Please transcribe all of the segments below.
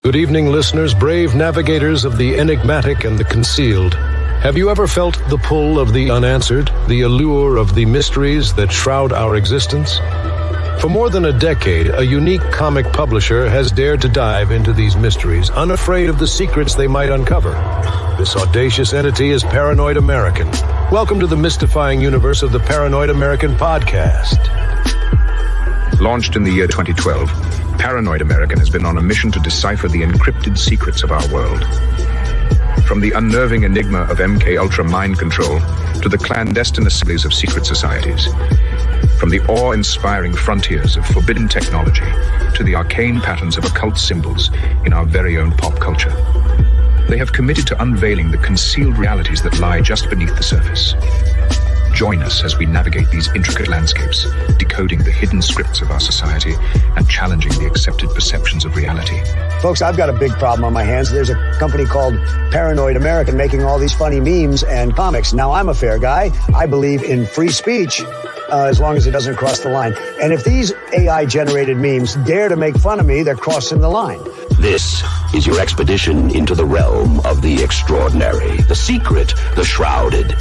Good evening, listeners, brave navigators of the enigmatic and the concealed. Have you ever felt the pull of the unanswered, the allure of the mysteries that shroud our existence? For more than a decade, a unique comic publisher has dared to dive into these mysteries, unafraid of the secrets they might uncover. This audacious entity is Paranoid American. Welcome to the mystifying universe of the Paranoid American podcast. Launched in the year 2012, Paranoid American has been on a mission to decipher the encrypted secrets of our world. From the unnerving enigma of MK Ultra mind control to the clandestine assemblies of secret societies. From the awe-inspiring frontiers of forbidden technology to the arcane patterns of occult symbols in our very own pop culture. They have committed to unveiling the concealed realities that lie just beneath the surface. Join us as we navigate these intricate landscapes, decoding the hidden scripts of our society and challenging the accepted perceptions of reality. Folks, I've got a big problem on my hands. There's a company called Paranoid American making all these funny memes and comics. Now, I'm a fair guy. I believe in free speech as long as it doesn't cross the line. And if these AI-generated memes dare to make fun of me, they're crossing the line. This is your expedition into the realm of the extraordinary, the secret, the shrouded.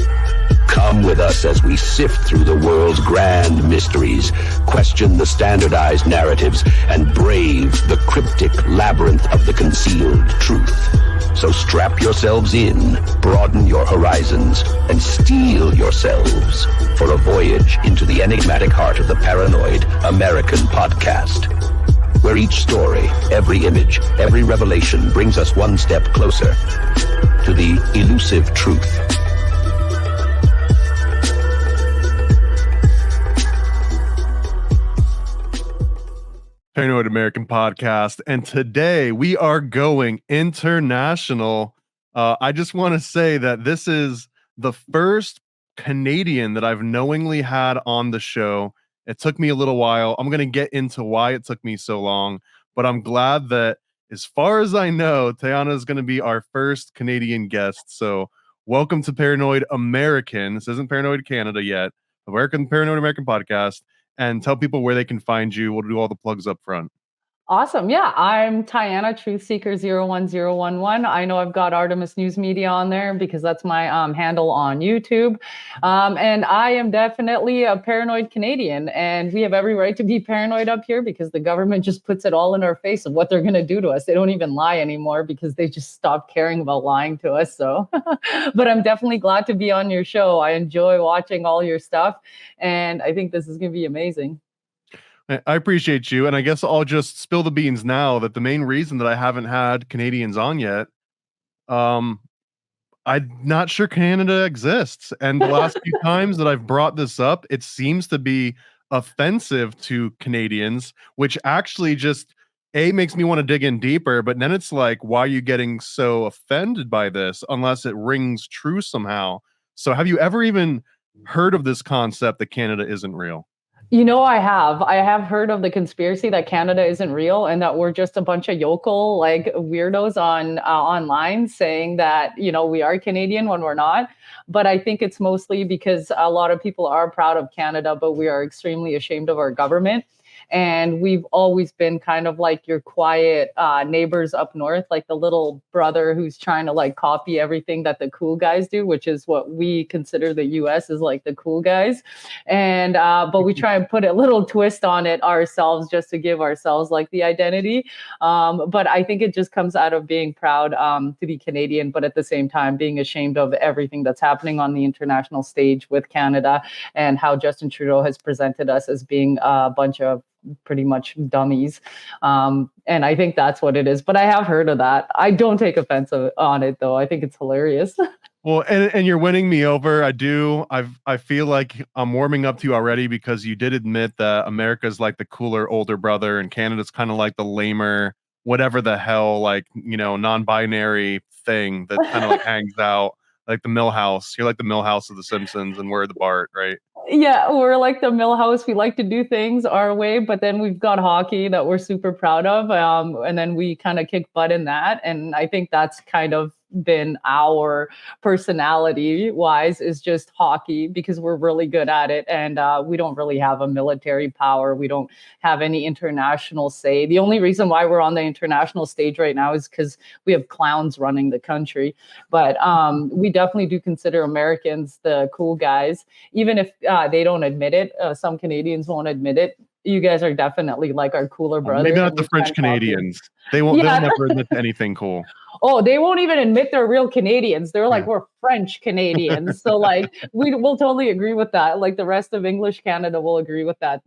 Come with us as we sift through the world's grand mysteries, question the standardized narratives, and brave the cryptic labyrinth of the concealed truth. So strap yourselves in, broaden your horizons, and steel yourselves for a voyage into the enigmatic heart of the Paranoid American podcast, where each story, every image, every revelation brings us one step closer to the elusive truth. Paranoid American podcast, and today we are going international. I just want to say that this is the first Canadian that I've knowingly had on the show. It took me a little while. I'm going to get into why it took me so long, but I'm glad that, as far as I know, Tajana is going to be our first Canadian guest. So welcome to Paranoid American. This isn't Paranoid Canada yet. Paranoid American podcast. And tell people where they can find you. We'll do all the plugs up front. Awesome. Yeah, I'm Tajana Truthseeker 01011. I know I've got Artemis News Media on there because that's my handle on YouTube. And I am definitely a paranoid Canadian. And we have every right to be paranoid up here because the government just puts it all in our face of what they're going to do to us. They don't even lie anymore because they just stopped caring about lying to us. So, but I'm definitely glad to be on your show. I enjoy watching all your stuff. And I think this is going to be amazing. I appreciate you, and I guess I'll just spill the beans now that the main reason that I haven't had Canadians on yet, I'm not sure Canada exists. And the last few times that I've brought this up, it seems to be offensive to Canadians, which actually just, makes me want to dig in deeper, but then it's like, why are you getting so offended by this unless it rings true somehow? So have you ever even heard of this concept that Canada isn't real? You know, I have heard of the conspiracy that Canada isn't real and that we're just a bunch of yokel like weirdos on online saying that, you know, we are Canadian when we're not. But I think it's mostly because a lot of people are proud of Canada, but we are extremely ashamed of our government. And we've always been kind of like your quiet neighbors up north, like the little brother who's trying to like copy everything that the cool guys do, which is what we consider the US is like the cool guys. And but we try and put a little twist on it ourselves just to give ourselves like the identity. But I think it just comes out of being proud to be Canadian, but at the same time being ashamed of everything that's happening on the international stage with Canada and how Justin Trudeau has presented us as being a bunch of pretty much dummies. And I think that's what it is. But I have heard of that. I don't take offense on it, though. I think it's hilarious. Well, and you're winning me over. I feel like I'm warming up to you already because you did admit that America's like the cooler older brother and Canada's kind of like the lamer, whatever the hell, like, you know, non-binary thing that kind of like hangs out like the Millhouse. You're like the Millhouse of the Simpsons and we're the Bart, right? Yeah, we're like the Millhouse. We like to do things our way, but then we've got hockey that we're super proud of. And then we kind of kick butt in that. And I think that's kind of been our personality wise is just hockey, because we're really good at it. And we don't really have a military power. We don't have any international say. The only reason why we're on the international stage right now is because we have clowns running the country. But we definitely do consider Americans the cool guys, even if they don't admit it. Some Canadians won't admit it. You guys are definitely like our cooler brothers. Maybe not the French Canadians. They won't. Yeah. They'll never admit to anything cool. Oh, they won't even admit they're real Canadians. They're like, we're French Canadians. So like, we'll totally agree with that. Like the rest of English Canada will agree with that.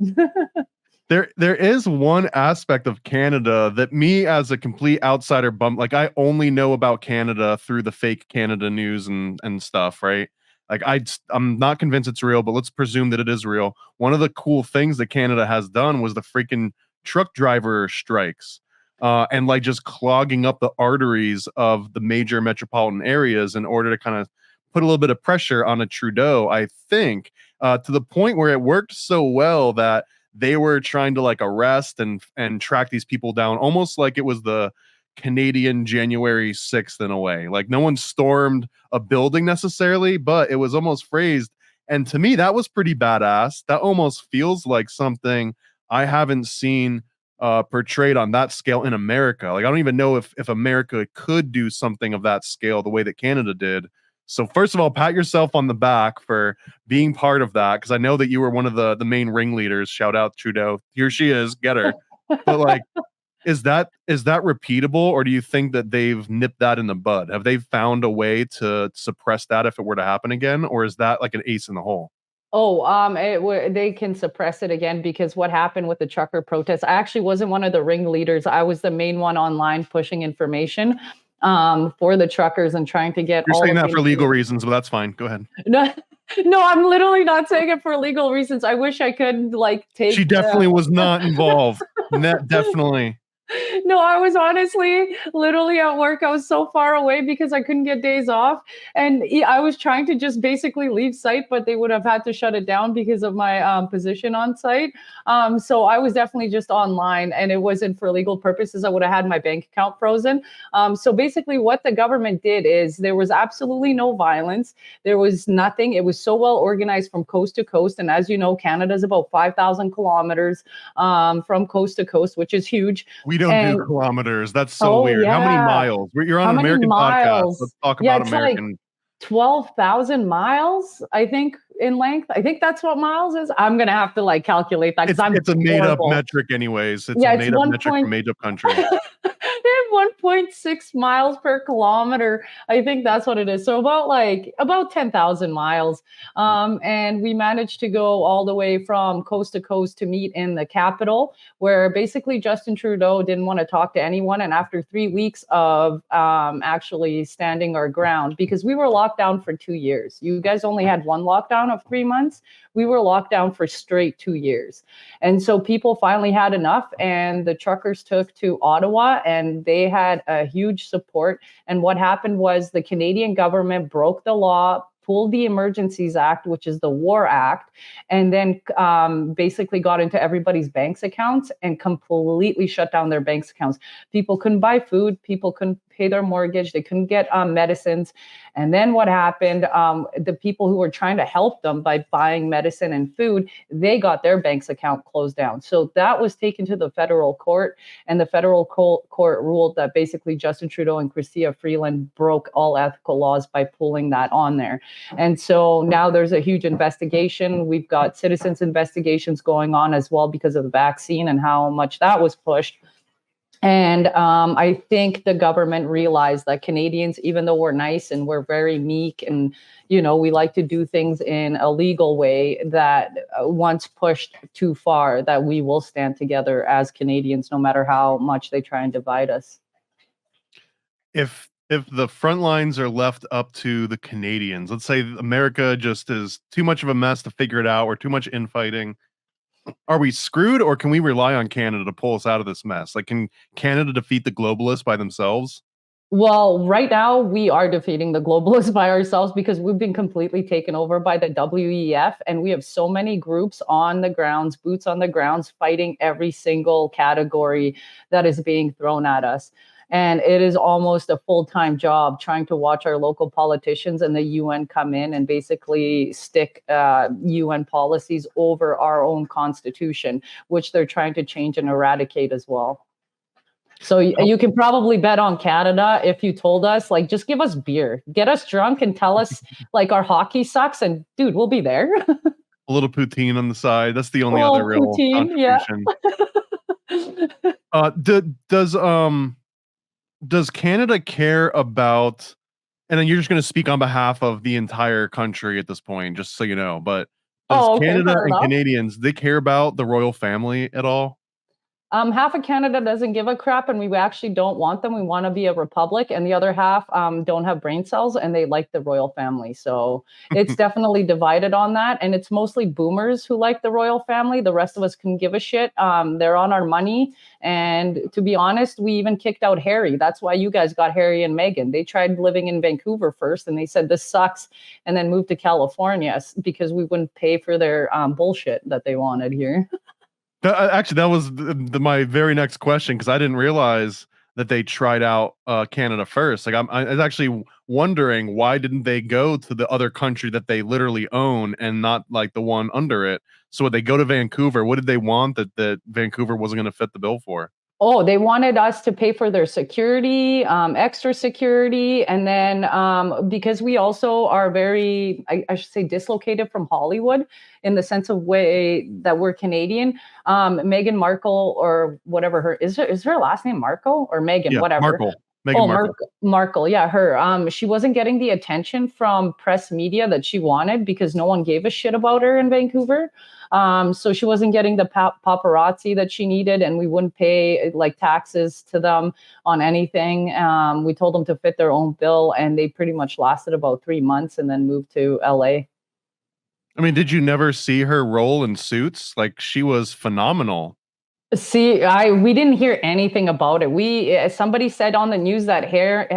There is one aspect of Canada that me as a complete outsider bump. Like I only know about Canada through the fake Canada news and stuff, right? Like I'm not convinced it's real, but let's presume that it is real. One of the cool things that Canada has done was the freaking truck driver strikes. And like just clogging up the arteries of the major metropolitan areas in order to kind of put a little bit of pressure on a Trudeau, I think, to the point where it worked so well that they were trying to like arrest and track these people down, almost like it was the Canadian January 6th in a way. Like no one stormed a building necessarily, but it was almost phrased. And to me, that was pretty badass. That almost feels like something I haven't seen portrayed on that scale in America. Like I don't even know if America could do something of that scale the way that Canada did. So first of all, pat yourself on the back for being part of that, because I know that you were one of the main ringleaders. Shout out Trudeau. Here she is, get her. But like, is that repeatable, or do you think that they've nipped that in the bud? Have they found a way to suppress that if it were to happen again, or is that like an ace in the hole? Oh, they can suppress it again, because what happened with the trucker protests, I actually wasn't one of the ringleaders. I was the main one online pushing information for the truckers and trying to get. You're saying that for legal reasons, but that's fine. Go ahead. No, I'm literally not saying it for legal reasons. I wish I could like take. She definitely was not involved. Definitely. No, I was honestly literally at work. I was so far away because I couldn't get days off. And I was trying to just basically leave site, but they would have had to shut it down because of my position on site. So I was definitely just online, and it wasn't for legal purposes. I would have had my bank account frozen. So basically what the government did is there was absolutely no violence. There was nothing. It was so well organized from coast to coast. And as you know, Canada is about 5,000 kilometers from coast to coast, which is huge. We don't do kilometers. That's so weird. Yeah. How many miles? You're on an American podcast. Let's talk about American. Like 12,000 miles, I think, in length. I think that's what miles is. I'm gonna have to like calculate that, because it's a made up metric anyways. It's a made up metric from made up country. 1.6 miles per kilometer. I think that's what it is. So about 10,000 miles. And we managed to go all the way from coast to coast to meet in the capital, where basically Justin Trudeau didn't want to talk to anyone. And after 3 weeks of actually standing our ground, because we were locked down for 2 years. You guys only had one lockdown of 3 months. We were locked down for straight 2 years. And so people finally had enough, and the truckers took to Ottawa, and they had a huge support. And what happened was the Canadian government broke the law, pulled the Emergencies Act, which is the War Act, and then basically got into everybody's banks accounts and completely shut down their banks accounts. People couldn't buy food. People couldn't pay their mortgage. They couldn't get medicines. And then what happened, the people who were trying to help them by buying medicine and food, they got their bank's account closed down. So that was taken to the federal court, and the federal court ruled that basically Justin Trudeau and Chrystia Freeland broke all ethical laws by pulling that on there. And so now there's a huge investigation. We've got citizens investigations going on as well because of the vaccine and how much that was pushed. And I think the government realized that Canadians, even though we're nice and we're very meek and, you know, we like to do things in a legal way, that once pushed too far, that we will stand together as Canadians, no matter how much they try and divide us. If the front lines are left up to the Canadians, let's say America just is too much of a mess to figure it out, or too much infighting, are we screwed, or can we rely on Canada to pull us out of this mess? Like, can Canada defeat the globalists by themselves? Well, right now we are defeating the globalists by ourselves, because we've been completely taken over by the WEF, and we have so many groups on the grounds, boots on the grounds, fighting every single category that is being thrown at us. And it is almost a full-time job trying to watch our local politicians and the UN come in and basically stick UN policies over our own constitution, which they're trying to change and eradicate as well. So you can probably bet on Canada if you told us, like, just give us beer, get us drunk and tell us like our hockey sucks, and dude, we'll be there. A little poutine on the side. That's the only Oh, other real poutine, yeah. contribution. Does Canada care about, and then you're just going to speak on behalf of the entire country at this point, just so you know, but does Canada and Canadians, they care about the royal family at all? Half of Canada doesn't give a crap, and we actually don't want them. We want to be a republic, and the other half don't have brain cells, and they like the royal family. So it's definitely divided on that, and it's mostly boomers who like the royal family. The rest of us can give a shit. They're on our money, and to be honest, we even kicked out Harry. That's why you guys got Harry and Meghan. They tried living in Vancouver first, and they said this sucks, and then moved to California because we wouldn't pay for their bullshit that they wanted here. Actually, that was my very next question, because I didn't realize that they tried out Canada first. Like, I was actually wondering, why didn't they go to the other country that they literally own and not like the one under it? So would they go to Vancouver? What did they want that Vancouver wasn't going to fit the bill for? Oh, they wanted us to pay for their security, extra security. And then because we also are very, I should say, dislocated from Hollywood in the sense of way that we're Canadian. Meghan Markle, or whatever is her last name Markle or Meghan, yeah, whatever. Markle. Meghan Markle. Markle, yeah, her. She wasn't getting the attention from press media that she wanted because no one gave a shit about her in Vancouver. So she wasn't getting the paparazzi that she needed, and we wouldn't pay like taxes to them on anything. We told them to fit their own bill, and they pretty much lasted about 3 months and then moved to LA. I mean, did you never see her role in Suits? Like, she was phenomenal. See, we didn't hear anything about it. Somebody said on the news that Harry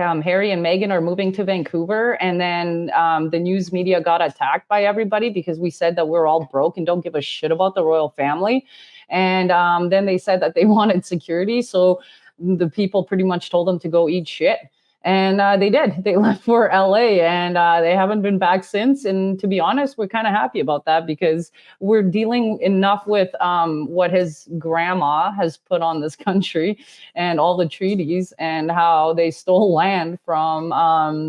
and Meghan are moving to Vancouver, and then the news media got attacked by everybody because we said that we're all broke and don't give a shit about the royal family. And then they said that they wanted security, so the people pretty much told them to go eat shit. And they did. They left for LA, and they haven't been back since. And to be honest, we're kind of happy about that because we're dealing enough with what his grandma has put on this country and all the treaties and how they stole land from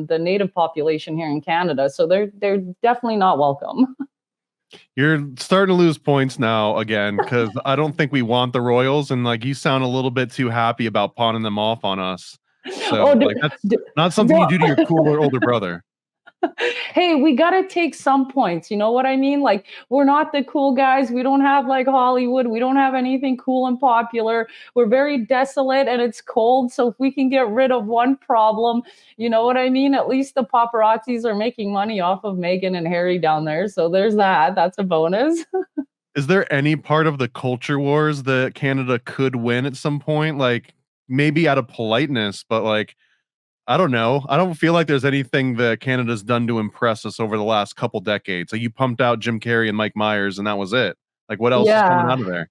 the native population here in Canada. So they're definitely not welcome. You're starting to lose points now again, because I don't think we want the Royals, and like, you sound a little bit too happy about pawning them off on us. So like, that's not something you do to your cooler older brother. Hey, we got to take some points. You know what I mean? Like, we're not the cool guys. We don't have like Hollywood. We don't have anything cool and popular. We're very desolate and it's cold. So if we can get rid of one problem, you know what I mean? At least the paparazzis are making money off of Meghan and Harry down there. So there's that. That's a bonus. Is there any part of the culture wars that Canada could win at some point? Like, maybe out of politeness, but like, I don't know. I don't feel like there's anything that Canada's done to impress us over the last couple decades. Like, you pumped out Jim Carrey and Mike Myers, and that was it. Like, what else is coming out of there?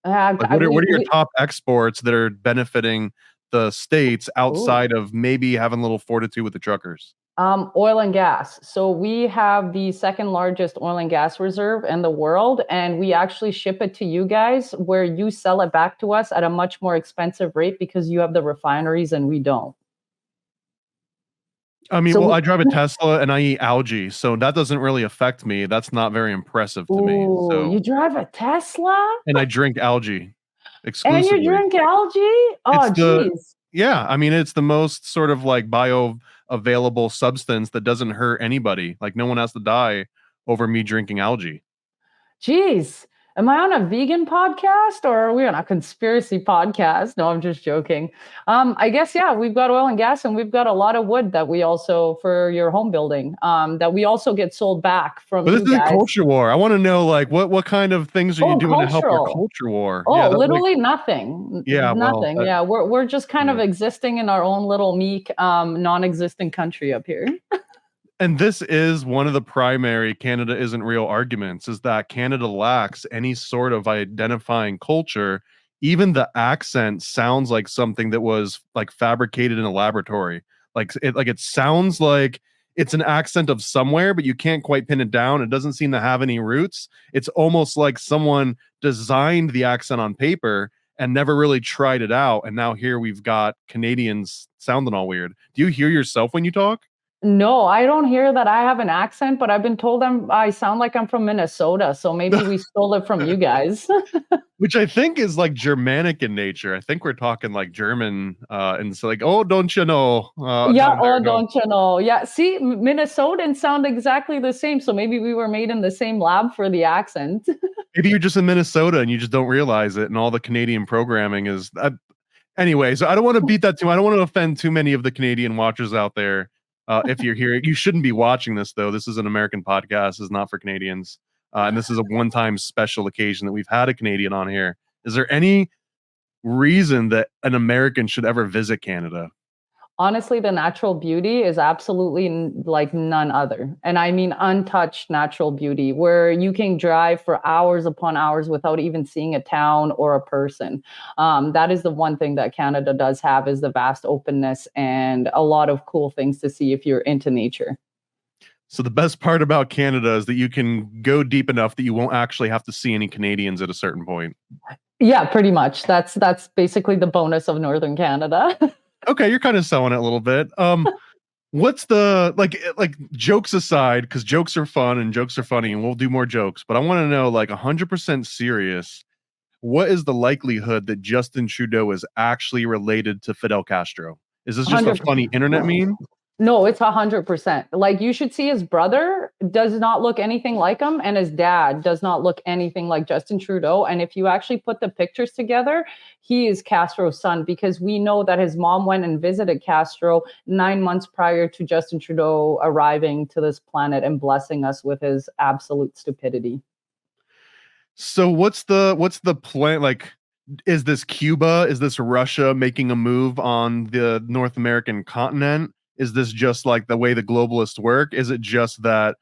Like, what are your top exports that are benefiting the states outside of maybe having a little fortitude with the truckers? Oil and gas. So we have the second largest oil and gas reserve in the world, and we actually ship it to you guys where you sell it back to us at a much more expensive rate because you have the refineries and we don't. I mean, well, I drive a Tesla and I eat algae, so that doesn't really affect me. That's not very impressive to me. So you drive a Tesla? And I drink algae exclusively. And you drink algae? Oh, geez. Yeah, I mean, it's the most sort of like bioavailable substance that doesn't hurt anybody. Like, no one has to die over me drinking algae. Jeez. Am I on a vegan podcast or are we on a conspiracy podcast? No, I'm just joking. I guess, yeah, we've got oil and gas and we've got a lot of wood that we also, for your home building, that we also get sold back from. But this is a culture war. I want to know, like, what kind of things are you doing to help our culture war? Oh, yeah, literally nothing. Yeah, nothing. Well, yeah, we're just kind of existing in our own little meek, non-existent country up here. And this is one of the primary Canada isn't real arguments, is that Canada lacks any sort of identifying culture, even the accent sounds like something that was like fabricated in a laboratory. It sounds like it's an accent of somewhere, but you can't quite pin it down. It doesn't seem to have any roots. It's almost like someone designed the accent on paper and never really tried it out. And now here we've got Canadians sounding all weird. Do you hear yourself when you talk? No, I don't hear that I have an accent, but I've been told I sound like I'm from Minnesota, so maybe we stole it from you guys. Which I think is like Germanic in nature. I think we're talking like German, and it's like, oh, don't you know? Yeah, Down there, oh, no. don't you know? Yeah, see, Minnesotans sound exactly the same, so maybe we were made in the same lab for the accent. Maybe you're just in Minnesota and you just don't realize it, and all the Canadian programming is. Anyway, so I don't want to beat that too. I don't want to offend too many of the Canadian watchers out there. If you're here, you shouldn't be watching this though. This is an American podcast. This is not for Canadians, and this is a one-time special occasion that we've had a Canadian on here. Is there any reason that an American should ever visit Canada? Honestly, the natural beauty is absolutely like none other. And I mean untouched natural beauty, where you can drive for hours upon hours without even seeing a town or a person. That is the one thing that Canada does have, is the vast openness and a lot of cool things to see if you're into nature. So the best part about Canada is that you can go deep enough that you won't actually have to see any Canadians at a certain point. Yeah, pretty much. That's basically the bonus of Northern Canada. Okay, you're kind of selling it a little bit. What's the like jokes aside, because jokes are fun and jokes are funny, and we'll do more jokes. But I want to know, like 100% serious, what is the likelihood that Justin Trudeau is actually related to Fidel Castro? Is this just a 100%. funny internet meme? No, it's 100%. Like, you should see his brother does not look anything like him, and his dad does not look anything like Justin Trudeau. And if you actually put the pictures together, he is Castro's son, because we know that his mom went and visited Castro 9 months prior to Justin Trudeau arriving to this planet and blessing us with his absolute stupidity. So what's the plan? Like, is this Cuba? Is this Russia making a move on the North American continent? Is this just like the way the globalists work? Is it just that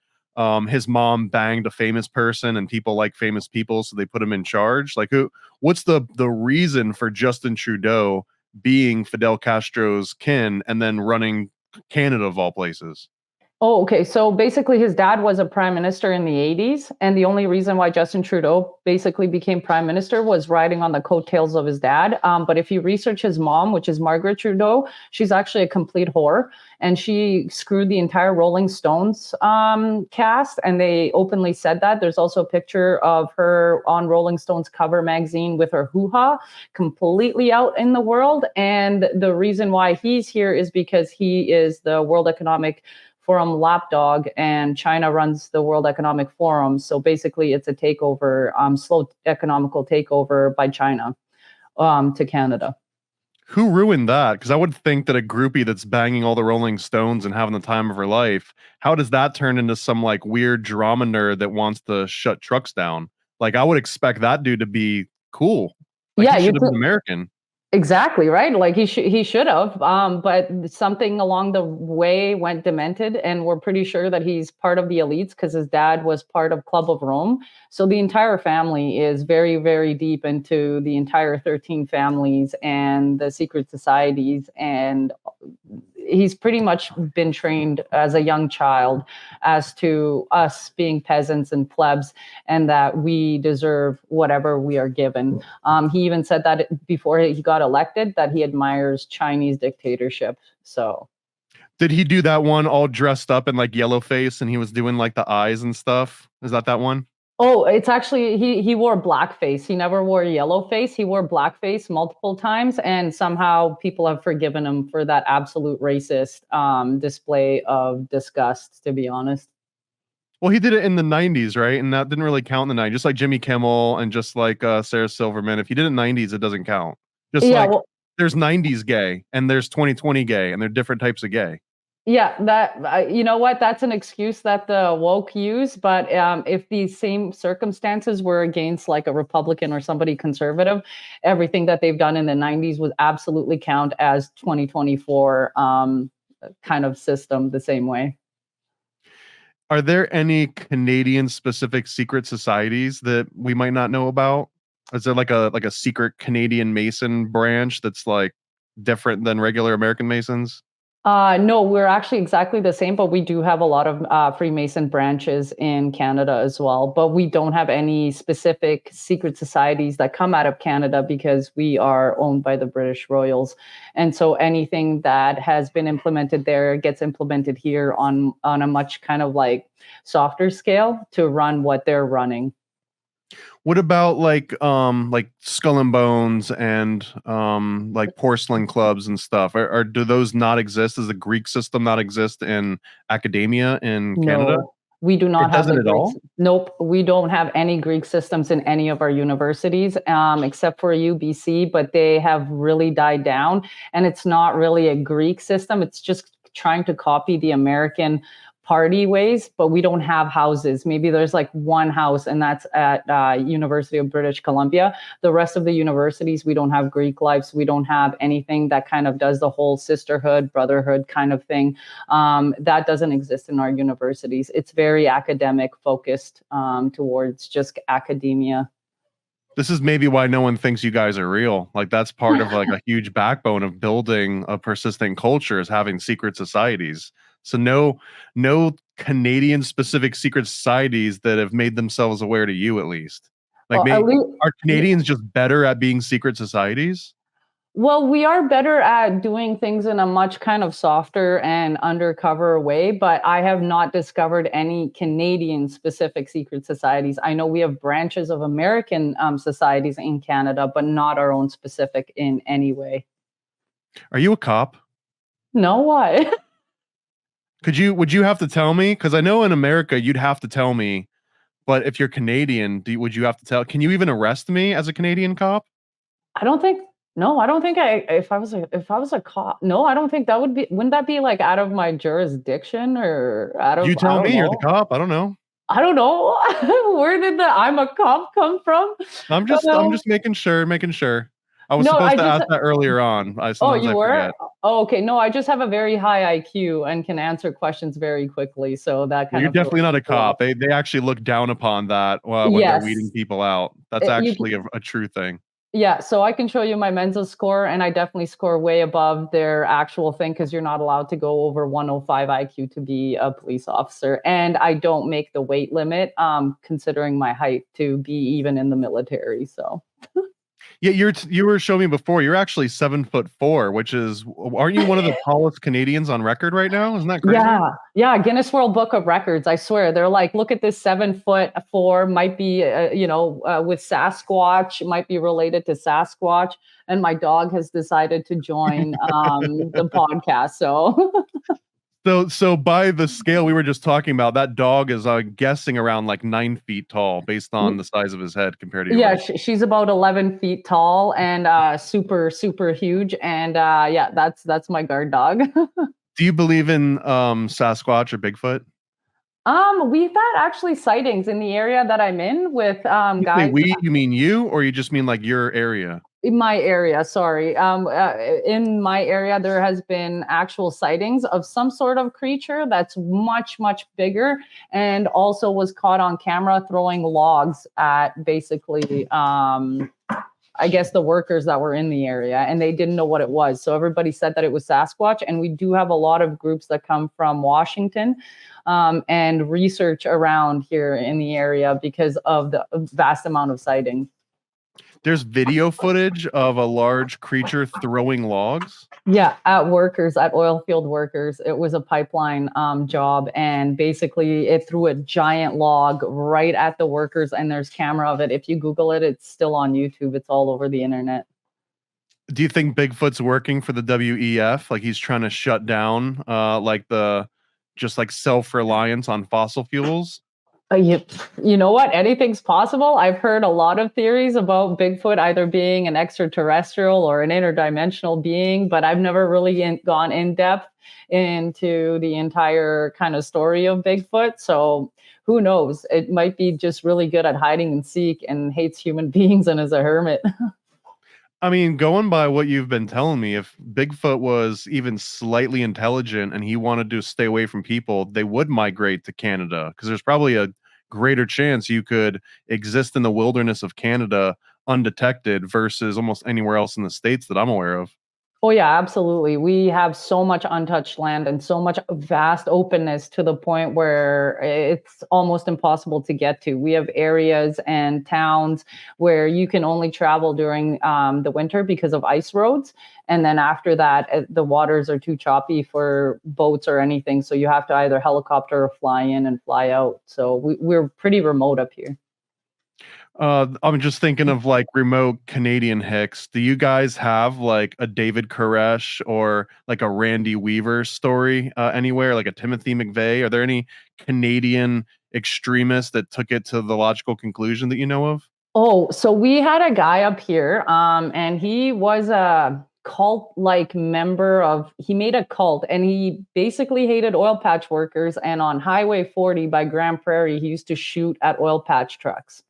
his mom banged a famous person and people like famous people, so they put him in charge? Like, what's the reason for Justin Trudeau being Fidel Castro's kin and then running Canada of all places? Oh, okay. So basically, his dad was a prime minister in the 80s. And the only reason why Justin Trudeau basically became prime minister was riding on the coattails of his dad. But if you research his mom, which is Margaret Trudeau, she's actually a complete whore. And she screwed the entire Rolling Stones cast. And they openly said that. There's also a picture of her on Rolling Stone's cover magazine with her hoo-ha completely out in the world. And the reason why he's here is because he is the World Economic Forum lapdog, and China runs the World Economic Forum. So basically, it's a takeover, slow economical takeover by China to Canada. Who ruined that? Because I would think that a groupie that's banging all the Rolling Stones and having the time of her life, how does that turn into some like weird drama nerd that wants to shut trucks down? Like, I would expect that dude to be cool. Like, Yeah, he should have been American. Exactly, right? Like, he should have, but something along the way went demented, and we're pretty sure that he's part of the elites because his dad was part of Club of Rome. So the entire family is very, very deep into the entire 13 families and the secret societies, and he's pretty much been trained as a young child as to us being peasants and plebs, and that we deserve whatever we are given. He even said that before he got elected, that he admires Chinese dictatorship. So did he do that one all dressed up in like yellow face and he was doing like the eyes and stuff? Is that one? Oh, it's actually, he wore blackface. He never wore yellow face. He wore blackface multiple times, and somehow people have forgiven him for that absolute racist display of disgust, to be honest. Well, he did it in the 90s, right? And that didn't really count in the 90s. Just like Jimmy Kimmel and just like Sarah Silverman. If he did it in the 90s, it doesn't count. Just yeah, like well, there's 90s gay and there's 2020 gay, and they're different types of gay. yeah, that you know what? That's an excuse that the woke use. But if these same circumstances were against like a Republican or somebody conservative, everything that they've done in the 90s would absolutely count as 2024 kind of system the same way. Are there any Canadian specific secret societies that we might not know about? Is there like a secret Canadian Mason branch that's like different than regular American Masons? No, we're actually exactly the same, but we do have a lot of Freemason branches in Canada as well. But we don't have any specific secret societies that come out of Canada because we are owned by the British Royals. And so anything that has been implemented there gets implemented here on a much kind of like softer scale to run what they're running. What about like Skull and Bones and like porcelain clubs and stuff? Do those not exist? Does the Greek system not exist in academia in Canada? No, we do not It have doesn't the at Greek. all? Nope, we don't have any Greek systems in any of our universities, except for UBC, but they have really died down. And it's not really a Greek system. It's just trying to copy the American party ways, but we don't have houses. Maybe there's like one house, and that's at University of British Columbia. The rest of the universities, we don't have Greek lives. We don't have anything that kind of does the whole sisterhood, brotherhood kind of thing. That doesn't exist in our universities. It's very academic focused towards just academia. This is maybe why no one thinks you guys are real. Like that's part of like a huge backbone of building a persistent culture is having secret societies. So no Canadian specific secret societies that have made themselves aware to you at least. Like Well, at least, are Canadians just better at being secret societies? well, we are better at doing things in a much kind of softer and undercover way, but I have not discovered any Canadian specific secret societies. I know we have branches of American societies in Canada, but not our own specific in any way. Are you a cop? No, why? Would you have to tell me? Because I know in America you'd have to tell me, but if you're Canadian, would you have to tell? Can you even arrest me as a Canadian cop? I don't think. No, I don't think if I was a cop. No, I don't think that would be. Wouldn't that be like out of my jurisdiction or out of? You I tell don't me, you're the know. cop. I don't know. I don't know. Where did the "I'm a cop" come from? I'm No, just making sure. I was no, I supposed to just. ask that earlier on. Oh, Sometimes you I were? forget. Oh, okay. No, I just have a very high IQ and can answer questions very quickly. So that Well, kind you're of throws definitely not a people off. cop. They actually look down upon that when they're weeding Yes. people out. That's You actually a true thing. Yeah, so I can show you my Mensa score, and I definitely score way above their actual thing because you're not allowed to go over 105 IQ to be a police officer. And I don't make the weight limit, considering my height to be even in the military. So Yeah, you were showing me before. You're actually 7'4", which is aren't you one of the tallest Canadians on record right now? Isn't that crazy? yeah, Guinness World Book of Records. I swear, they're like, look at this 7'4", might be, with Sasquatch, might be related to Sasquatch, and my dog has decided to join the podcast. So. So by the scale we were just talking about, that dog is guessing around like 9 feet tall based on the size of his head compared to Yeah, yours. she's about 11 feet tall and super, super huge. And yeah, that's my guard dog. Do you believe in Sasquatch or Bigfoot? We've had actually sightings in the area that I'm in with You say guys we, you mean you, or you just mean like your area? in my area. Sorry, in my area, there has been actual sightings of some sort of creature that's much, much bigger, and also was caught on camera throwing logs at basically I guess the workers that were in the area, and they didn't know what it was. So everybody said that it was Sasquatch. And we do have a lot of groups that come from Washington and research around here in the area because of the vast amount of sightings. There's video footage of a large creature throwing logs. Yeah, at oil field workers. It was a pipeline job, and basically it threw a giant log right at the workers, and there's camera of it. If you Google it, it's still on YouTube. It's all over the internet. Do you think Bigfoot's working for the WEF? Like he's trying to shut down just like self-reliance on fossil fuels? You know what? Anything's possible. I've heard a lot of theories about Bigfoot either being an extraterrestrial or an interdimensional being, but I've never really gone in depth into the entire kind of story of Bigfoot. So who knows? It might be just really good at hiding and seek and hates human beings and is a hermit. I mean, going by what you've been telling me, if Bigfoot was even slightly intelligent and he wanted to stay away from people, they would migrate to Canada because there's probably a greater chance you could exist in the wilderness of Canada undetected versus almost anywhere else in the States that I'm aware of. Oh yeah, absolutely. We have so much untouched land and so much vast openness to the point where it's almost impossible to get to. We have areas and towns where you can only travel during the winter because of ice roads. And then after that, the waters are too choppy for boats or anything. So you have to either helicopter or fly in and fly out. So we're pretty remote up here. I'm just thinking of like remote Canadian hicks. Do you guys have like a David Koresh or like a Randy Weaver story anywhere, like a Timothy McVeigh? Are there any Canadian extremists that took it to the logical conclusion that you know of? Oh, so we had a guy up here, and he was a cult-like member of, he made a cult, and he basically hated oil patch workers. And on Highway 40 by Grand Prairie, he used to shoot at oil patch trucks.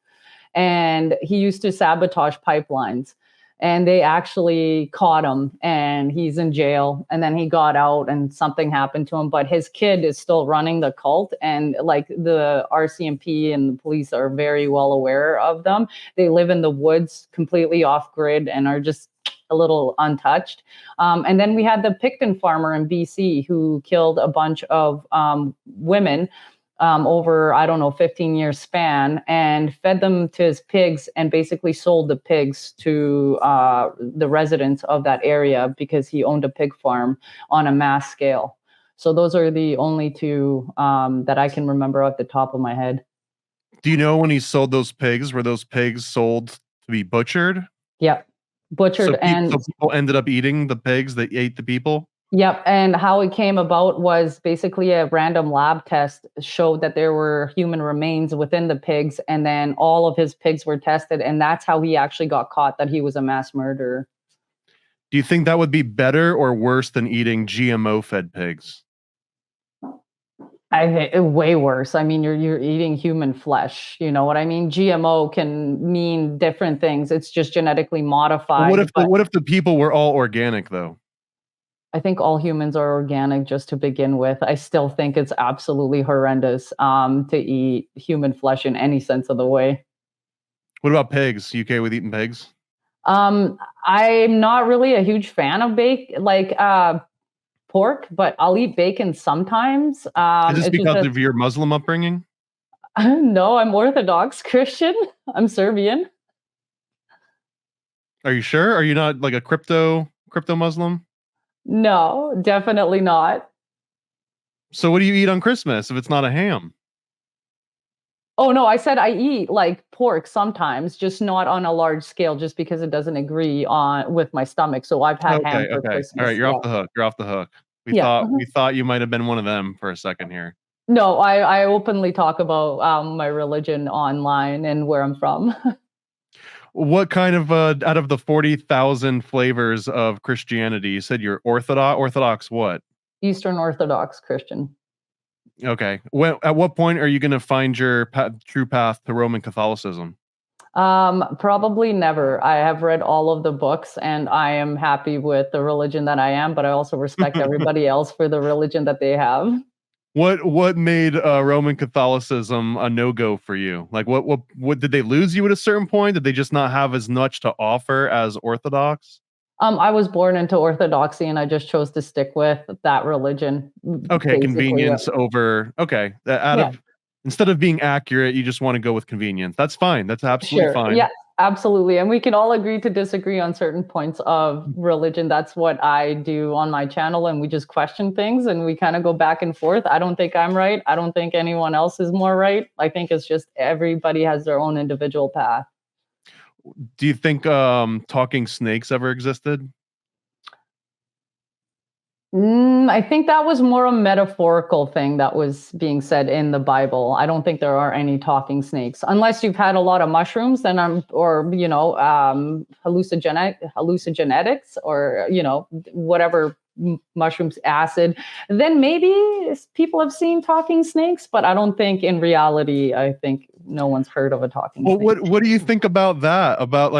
And he used to sabotage pipelines, and they actually caught him, and he's in jail. And then he got out and something happened to him, but his kid is still running the cult. And like the RCMP and the police are very well aware of them. They live in the woods completely off grid and are just a little untouched. And then we had the Picton farmer in BC who killed a bunch of women over, I don't know, 15-year span, and fed them to his pigs and basically sold the pigs to the residents of that area because he owned a pig farm on a mass scale. So those are the only two that I can remember off the top of my head. Do you know when he sold those pigs, were those pigs sold to be butchered? Yep. Butchered. So people ended up eating the pigs that ate the people? Yep. And how it came about was basically a random lab test showed that there were human remains within the pigs. And then all of his pigs were tested. And that's how he actually got caught that he was a mass murderer. Do you think that would be better or worse than eating GMO fed pigs? I think way worse. I mean, you're eating human flesh. You know what I mean? GMO can mean different things. It's just genetically modified. What if the people were all organic though? I think all humans are organic just to begin with. I still think it's absolutely horrendous to eat human flesh in any sense of the way. What about pigs? You okay with eating pigs? I'm not really a huge fan of pork, but I'll eat bacon sometimes. Is this because of your Muslim upbringing? No, I'm Orthodox Christian. I'm Serbian. Are you sure? Are you not like a crypto Muslim? No, definitely not. So what do you eat on Christmas if it's not a ham? Oh, no, I said I eat like pork sometimes, just not on a large scale, just because it doesn't agree with my stomach. So I've had ham for Christmas. All right, you're off the hook. You're off the hook. We thought you might have been one of them for a second here. No, I openly talk about my religion online and where I'm from. What kind of out of the 40,000 flavors of Christianity, you said you're Orthodox? Orthodox what? Eastern Orthodox Christian. Okay. At what point are you going to find your true path to Roman Catholicism? Probably never. I have read all of the books and I am happy with the religion that I am, but I also respect everybody else for the religion that they have. What made Roman Catholicism a no-go for you? Like what did they lose you at a certain point? Did they just not have as much to offer as Orthodox? I was born into Orthodoxy and I just chose to stick with that religion. Okay, convenience over instead of being accurate, you just want to go with convenience. That's fine. That's absolutely fine. Yeah, absolutely. And we can all agree to disagree on certain points of religion. That's what I do on my channel. And we just question things and we kind of go back and forth. I don't think I'm right. I don't think anyone else is more right. I think it's just everybody has their own individual path. Do you think talking snakes ever existed? I think that was more a metaphorical thing that was being said in the Bible. I don't think there are any talking snakes, unless you've had a lot of mushrooms, then hallucinogenics, or whatever mushrooms, acid. Then maybe people have seen talking snakes, but I don't think in reality. I think no one's heard of a talking snake. What do you think about that? About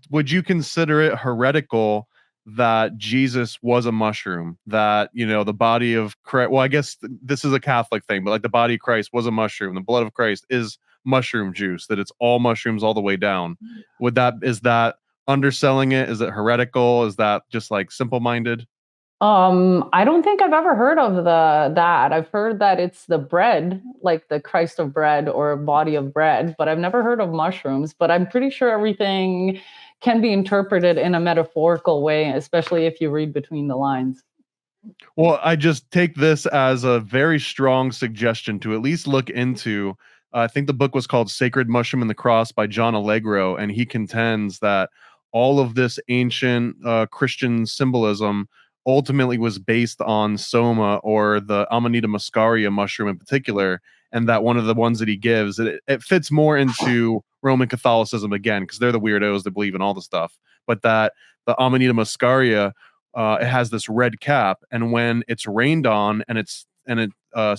would you consider it heretical that Jesus was a mushroom, that, the body of Christ, well, I guess this is a Catholic thing, but like the body of Christ was a mushroom, the blood of Christ is mushroom juice, that it's all mushrooms all the way down. Is that underselling it? Is it heretical? Is that just like simple-minded? I don't think I've ever heard of that. I've heard that it's the bread, like the Christ of bread or body of bread, but I've never heard of mushrooms. But I'm pretty sure everything can be interpreted in a metaphorical way, especially if you read between the lines. Well, I just take this as a very strong suggestion to at least look into. I think the book was called Sacred Mushroom and the Cross by John Allegro, and he contends that all of this ancient Christian symbolism ultimately was based on soma, or the Amanita muscaria mushroom in particular, and that one of the ones that he gives, it fits more into Roman Catholicism again, because they're the weirdos that believe in all the stuff, but that the Amanita muscaria, it has this red cap, and when it's rained on and it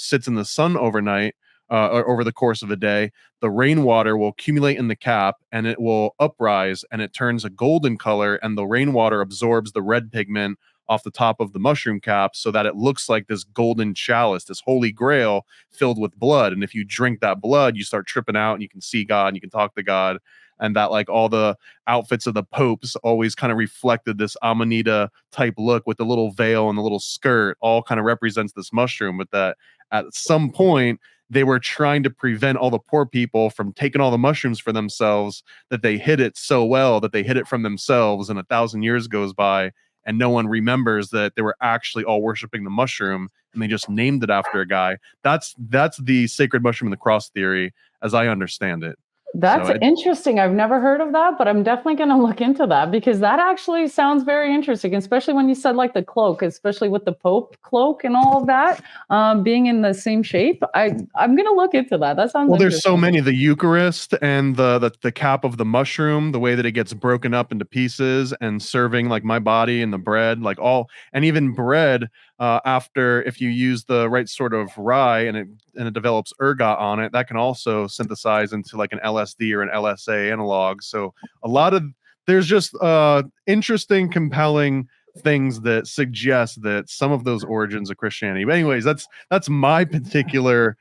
sits in the sun overnight, or over the course of a day, the rainwater will accumulate in the cap and it will uprise and it turns a golden color, and the rainwater absorbs the red pigment off the top of the mushroom cap so that it looks like this golden chalice, this holy grail filled with blood. And if you drink that blood, you start tripping out and you can see God and you can talk to God. And that, like, all the outfits of the popes always kind of reflected this Amanita type look with the little veil and the little skirt, all kind of represents this mushroom. But that at some point they were trying to prevent all the poor people from taking all the mushrooms for themselves, that they hid it so well that they hid it from themselves, and 1,000 years goes by and no one remembers that they were actually all worshiping the mushroom, and they just named it after a guy. That's the sacred mushroom and the cross theory, as I understand it. That's interesting. I've never heard of that, but I'm definitely going to look into that, because that actually sounds very interesting, especially when you said like the cloak, especially with the Pope cloak and all of that being in the same shape. I'm going to look into that. That sounds there's so many. The Eucharist and the cap of the mushroom, the way that it gets broken up into pieces and serving like my body and the bread, like all, and even bread. After, if you use the right sort of rye and it develops ergot on it, that can also synthesize into like an LSD or an LSA analog. So there's just interesting, compelling things that suggest that some of those origins of Christianity. But anyways, that's my particular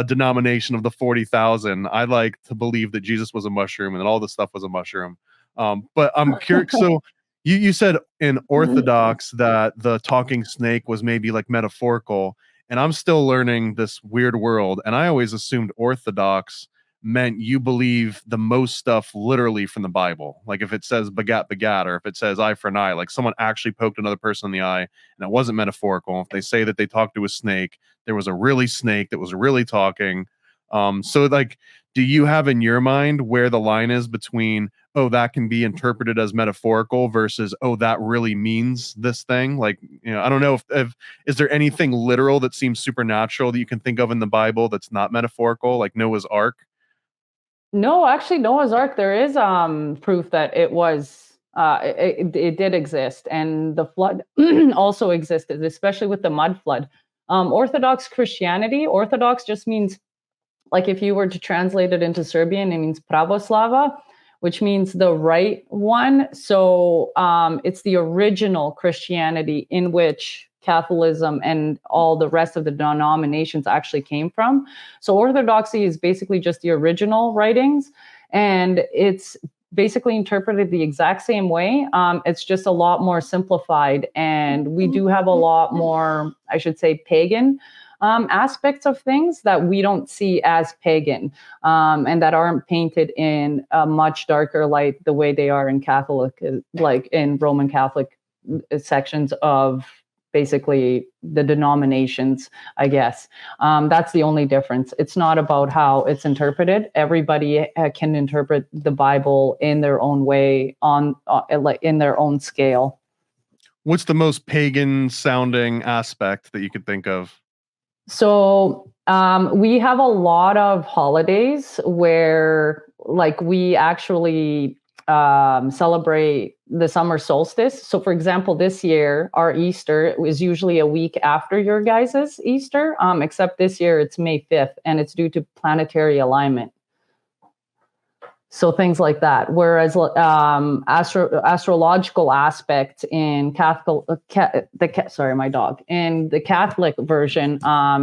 denomination of the 40,000. I like to believe that Jesus was a mushroom and that all this stuff was a mushroom. But I'm curious. So you said in Orthodox that the talking snake was maybe like metaphorical, and I'm still learning this weird world. And I always assumed Orthodox meant you believe the most stuff literally from the Bible. Like if it says begat, begat, or if it says eye for an eye, like someone actually poked another person in the eye and it wasn't metaphorical. If they say that they talked to a snake, there was a really snake that was really talking. So like, do you have in your mind where the line is between, oh, that can be interpreted as metaphorical versus, oh, that really means this thing? Like, I don't know if is there anything literal that seems supernatural that you can think of in the Bible that's not metaphorical, like Noah's Ark? No, actually, Noah's Ark, there is proof that it was it did exist, and the flood also existed, especially with the mud flood. Orthodox Christianity, Orthodox just means, like if you were to translate it into Serbian, it means pravoslava, which means the right one. So it's the original Christianity in which Catholicism and all the rest of the denominations actually came from. So Orthodoxy is basically just the original writings, and it's basically interpreted the exact same way. It's just a lot more simplified, and we do have a lot more, I should say, pagan aspects of things that we don't see as pagan, and that aren't painted in a much darker light the way they are in Catholic, like in Roman Catholic sections of basically the denominations, I guess. That's the only difference. It's not about how it's interpreted. Everybody can interpret the Bible in their own way, like in their own scale. What's the most pagan sounding aspect that you could think of? So we have a lot of holidays where, like, we actually celebrate the summer solstice. So, for example, this year, our Easter is usually a week after your guys' Easter, except this year it's May 5th, and it's due to planetary alignment. So things like that. Whereas astrological aspects in sorry, my dog, in the Catholic version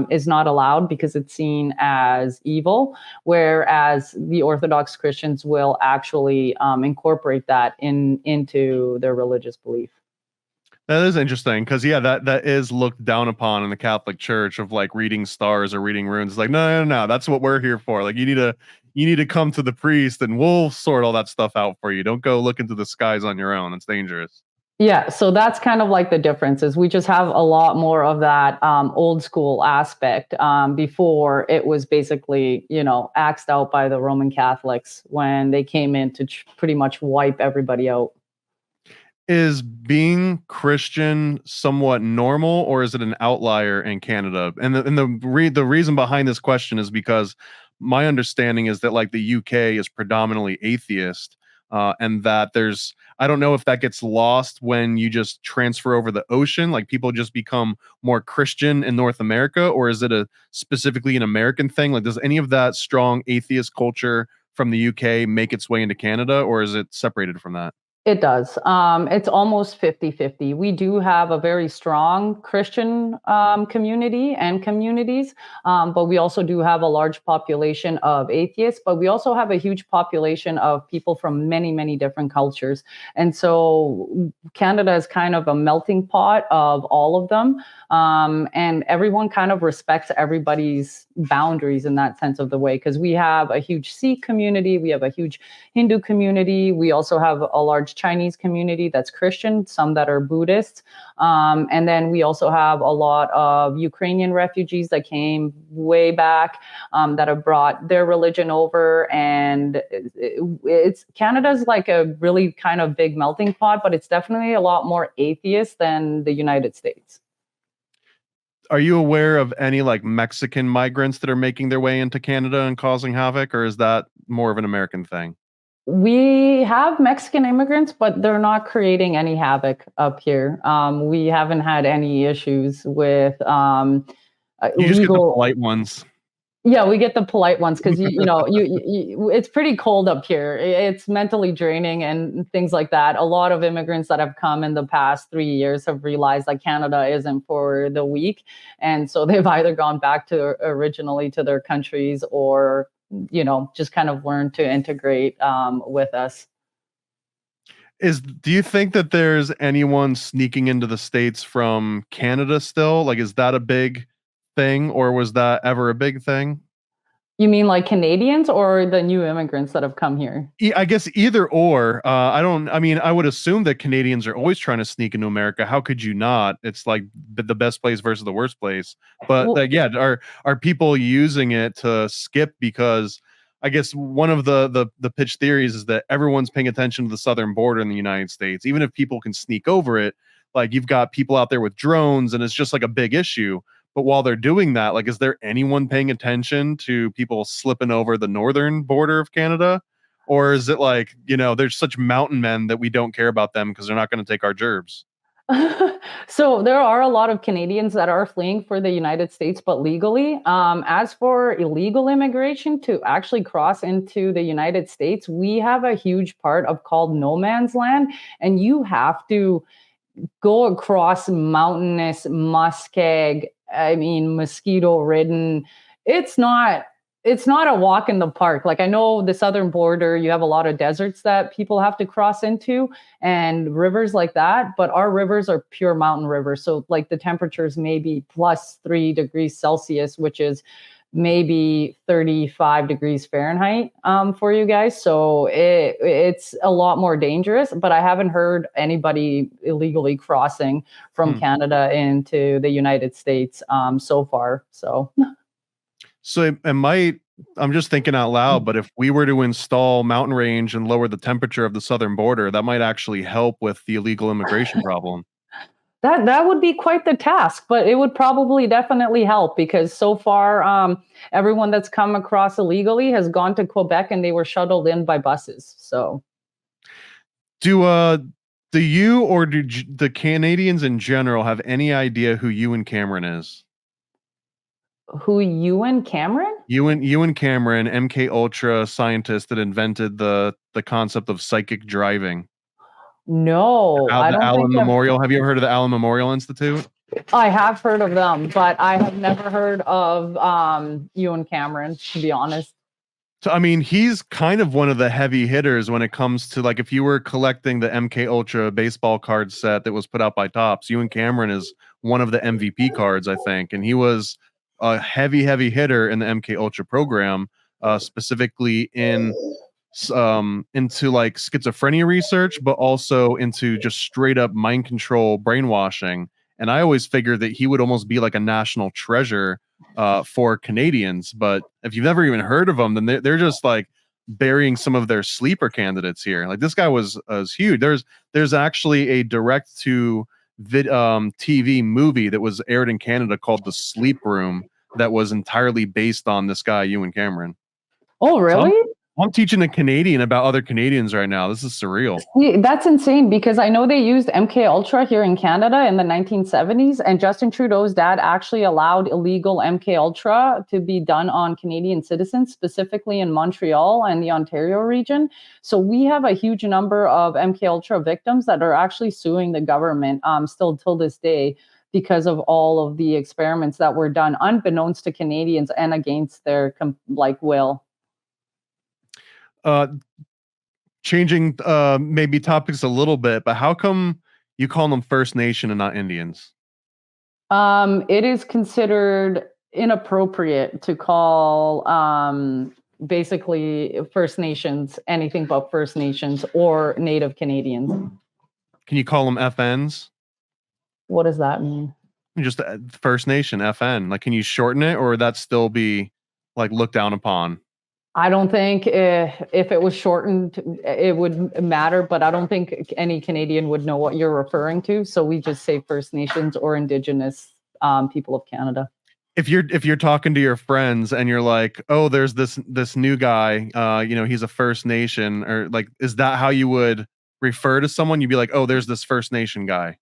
is not allowed because it's seen as evil. Whereas the Orthodox Christians will actually incorporate that into their religious belief. That is interesting because that is looked down upon in the Catholic Church of like reading stars or reading runes. It's like no, that's what we're here for. Like you need to come to the priest and we'll sort all that stuff out for you. Don't go look into the skies on your own. It's dangerous. Yeah, so that's kind of like the difference is we just have a lot more of that old school aspect before it was basically, axed out by the Roman Catholics when they came in to pretty much wipe everybody out. Is being Christian somewhat normal, or is it an outlier in Canada? And the reason behind this question is because my understanding is that like the UK is predominantly atheist, and that I don't know if that gets lost when you just transfer over the ocean, like people just become more Christian in North America, or is it specifically an American thing? Like, does any of that strong atheist culture from the UK make its way into Canada, or is it separated from that? It does. It's almost 50-50. We do have a very strong Christian community and communities, but we also do have a large population of atheists, but we also have a huge population of people from many, many different cultures. And so Canada is kind of a melting pot of all of them. And everyone kind of respects everybody's boundaries in that sense of the way, because we have a huge Sikh community, we have a huge Hindu community, we also have a large Chinese community that's Christian, some that are Buddhist, and then we also have a lot of Ukrainian refugees that came way back that have brought their religion over, and Canada's like a really kind of big melting pot, but it's definitely a lot more atheist than the United States. Are you aware of any like Mexican migrants that are making their way into Canada and causing havoc, or is that more of an American thing? We have Mexican immigrants, but they're not creating any havoc up here. We haven't had any issues with You just get the polite ones. Yeah, we get the polite ones because it's pretty cold up here. It's mentally draining and things like that. A lot of immigrants that have come in the past 3 years have realized that Canada isn't for the weak, and so they've either gone back to originally to their countries or just kind of learned to integrate with us. Do you think that there's anyone sneaking into the States from Canada still? Like, is that a big thing, or was that ever a big thing? You mean like Canadians or the new immigrants that have come here? I guess either or. I would assume that Canadians are always trying to sneak into America. How could you not? It's like the best place versus the worst place. But are people using it to skip? Because I guess one of the pitch theories is that everyone's paying attention to the southern border in the United States. Even if people can sneak over it, like you've got people out there with drones and it's just like a big issue. But while they're doing that, like, is there anyone paying attention to people slipping over the northern border of Canada? Or is it like, there's such mountain men that we don't care about them because they're not going to take our gerbs? So there are a lot of Canadians that are fleeing for the United States, but legally. As for illegal immigration to actually cross into the United States, we have a huge part of called no man's land, and you have to go across mountainous, muskeg, mosquito-ridden. It's not a walk in the park. Like, I know the southern border, you have a lot of deserts that people have to cross into and rivers like that, but our rivers are pure mountain rivers. So like the temperatures may be +3 degrees Celsius, which is maybe 35 degrees Fahrenheit for you guys. So it's a lot more dangerous, but I haven't heard anybody illegally crossing from Canada into the United States so far. So I'm just thinking out loud, but if we were to install mountain range and lower the temperature of the southern border, that might actually help with the illegal immigration problem. That would be quite the task, but it would probably definitely help because so far, everyone that's come across illegally has gone to Quebec and they were shuttled in by buses. So, do you or do the Canadians in general have any idea who Ewan Cameron is? Who Ewan Cameron? Ewan Cameron, MK Ultra scientist that invented the concept of psychic driving. No, I don't think Memorial. Have you ever heard of the Allen Memorial Institute? I have heard of them, but I have never heard of Ewan Cameron, to be honest. So, I mean, he's kind of one of the heavy hitters when it comes to, like, if you were collecting the MK Ultra baseball card set that was put out by Topps, Ewan Cameron is one of the MVP cards, I think, and he was a heavy hitter in the MK Ultra program, specifically into like schizophrenia research, but also into just straight up mind control, brainwashing. And I always figured that he would almost be like a national treasure for Canadians. But if you've never even heard of them, then they're just like burying some of their sleeper candidates here. Like, this guy was huge. There's actually a direct to TV movie that was aired in Canada called The Sleep Room that was entirely based on this guy, Ewan Cameron. Oh, really? So I'm teaching a Canadian about other Canadians right now. This is surreal. That's insane, because I know they used MK Ultra here in Canada in the 1970s, and Justin Trudeau's dad actually allowed illegal MK Ultra to be done on Canadian citizens, specifically in Montreal and the Ontario region. So we have a huge number of MK Ultra victims that are actually suing the government still till this day, because of all of the experiments that were done unbeknownst to Canadians and against their will. Changing maybe topics a little bit, but how come you call them First Nation and not Indians? It is considered inappropriate to call basically First Nations anything but First Nations or Native Canadians. Can you call them FNs? What does that mean? Just First Nation, FN. Like, can you shorten it, or would that still be like looked down upon? I don't think if it was shortened, it would matter, but I don't think any Canadian would know what you're referring to. So we just say First Nations or Indigenous people of Canada. If you're talking to your friends and you're like, oh, there's this new guy, he's a First Nation, or like, is that how you would refer to someone? You'd be like, oh, there's this First Nation guy.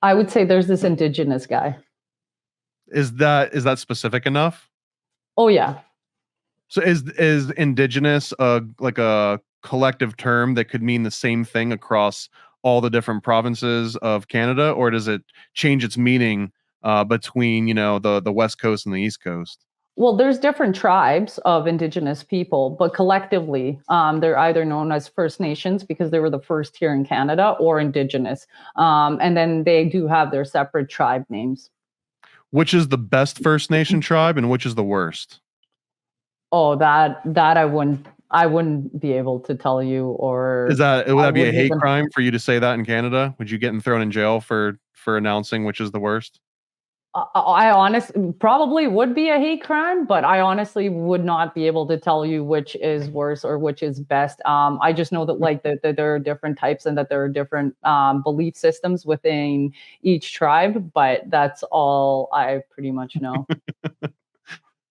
I would say there's this Indigenous guy. Is that specific enough? Oh yeah. So is Indigenous like a collective term that could mean the same thing across all the different provinces of Canada, or does it change its meaning between the West Coast and the East Coast? Well, there's different tribes of Indigenous people, but collectively, they're either known as First Nations because they were the first here in Canada, or Indigenous, and then they do have their separate tribe names. Which is the best First Nation tribe, and which is the worst? Oh, that I wouldn't be able to tell you. Or would that be a hate crime for you to say that in Canada? Would you get thrown in jail for announcing which is the worst? I honestly probably would be a hate crime, but I honestly would not be able to tell you which is worse or which is best. I just know that that there are different types and that there are different belief systems within each tribe, but that's all I pretty much know.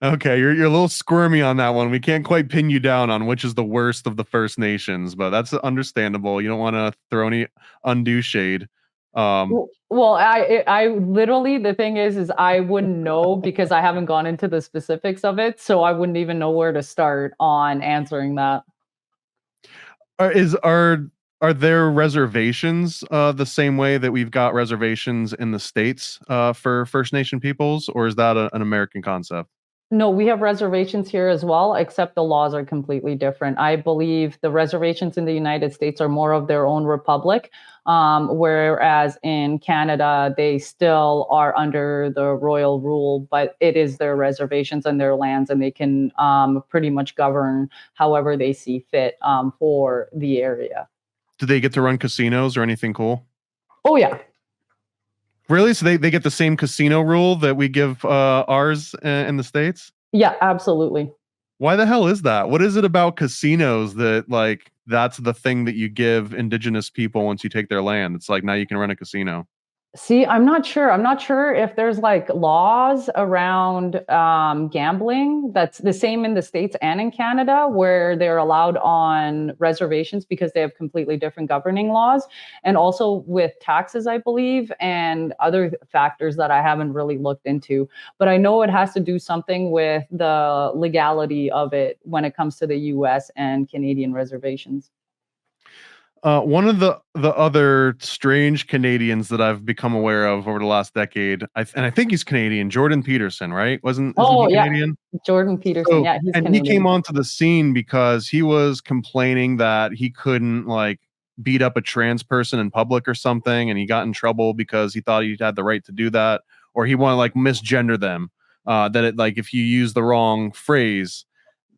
Okay, you're a little squirmy on that one. We can't quite pin you down on which is the worst of the First Nations, but that's understandable. You don't want to throw any undue shade. Well, I literally, the thing is I wouldn't know because I haven't gone into the specifics of it, so I wouldn't even know where to start on answering that. Are there reservations the same way that we've got reservations in the States for First Nation peoples, or is that an American concept? No, we have reservations here as well, except the laws are completely different. I believe the reservations in the United States are more of their own republic, whereas in Canada, they still are under the royal rule, but it is their reservations and their lands, and they can pretty much govern however they see fit for the area. Do they get to run casinos or anything cool? Oh, yeah. Really? So they get the same casino rule that we give ours in the States? Yeah, absolutely. Why the hell is that? What is it about casinos that that's the thing that you give Indigenous people once you take their land? It's like, now you can run a casino. See, I'm not sure. I'm not sure if there's like laws around gambling that's the same in the States and in Canada, where they're allowed on reservations because they have completely different governing laws. And also with taxes, I believe, and other factors that I haven't really looked into. But I know it has to do something with the legality of it when it comes to the US and Canadian reservations. One of the other strange Canadians that I've become aware of over the last decade, and I think he's Canadian, Jordan Peterson, right? Isn't he Oh, yeah. Canadian? Jordan Peterson. So, Yeah, he's and he came Canadian. onto the scene because he was complaining that he couldn't like beat up a trans person in public or something, and he got in trouble because he thought he had the right to do that, or he wanted to like misgender them. That it like if you use the wrong phrase,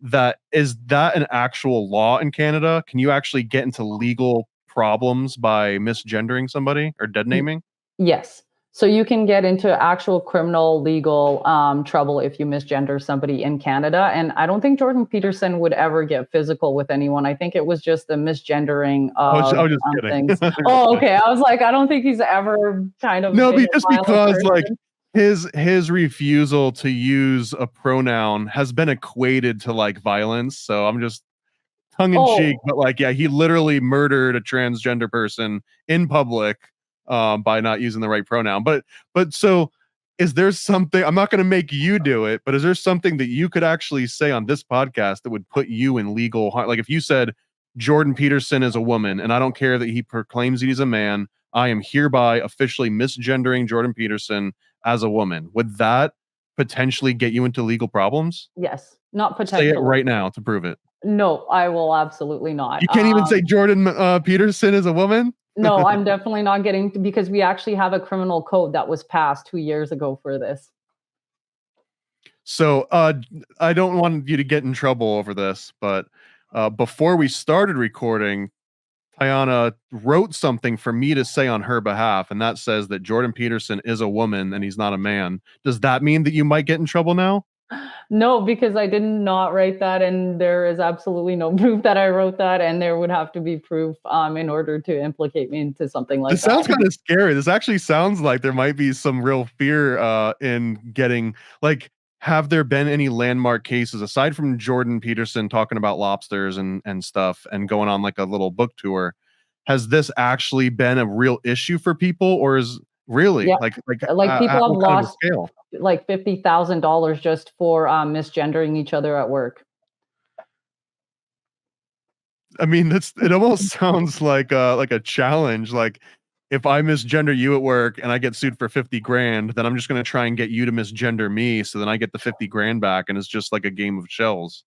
that an actual law in Canada? Can you actually get into legal problems by misgendering somebody or dead naming? Yes. So you can get into actual criminal legal trouble if you misgender somebody in Canada. And I don't think Jordan Peterson would ever get physical with anyone. I think it was just the misgendering I of was just kidding. things. Oh, okay. I was like, I don't think he's ever kind of No, been a just violent because like person. his refusal to use a pronoun has been equated to like violence. So I'm just tongue in cheek, Oh, but like, yeah, he literally murdered a transgender person in public by not using the right pronoun. But so is there something, I'm not going to make you do it, but is there something that you could actually say on this podcast that would put you in legal harm? Like if you said Jordan Peterson is a woman and I don't care that he proclaims he's a man, I am hereby officially misgendering Jordan Peterson as a woman. Would that potentially get you into legal problems? yes. Not Say it potentially. right now to prove it. No, I will absolutely not. You can't even say Jordan Peterson is a woman? No, I'm definitely not getting to, because we actually have a criminal code that was passed 2 years ago for this. So I don't want you to get in trouble over this, but before we started recording, Tajana wrote something for me to say on her behalf, and that says that Jordan Peterson is a woman and he's not a man. Does that mean that you might get in trouble now? No, because I did not write that, and there is absolutely no proof that I wrote that, and there would have to be proof in order to implicate me into something like This that. sounds kind of scary. This actually sounds like there might be some real fear in getting like. Have there been any landmark cases aside from Jordan Peterson talking about lobsters and stuff and going on like a little book tour? Has this actually been a real issue for people, or is really Yeah, like like people have what kind of a lost scale? like $50,000 just for misgendering each other at work. I mean, it almost sounds like a challenge. Like if I misgender you at work and I get sued for 50 grand, then I'm just going to try and get you to misgender me. So then I get the 50 grand back. And it's just like a game of shells.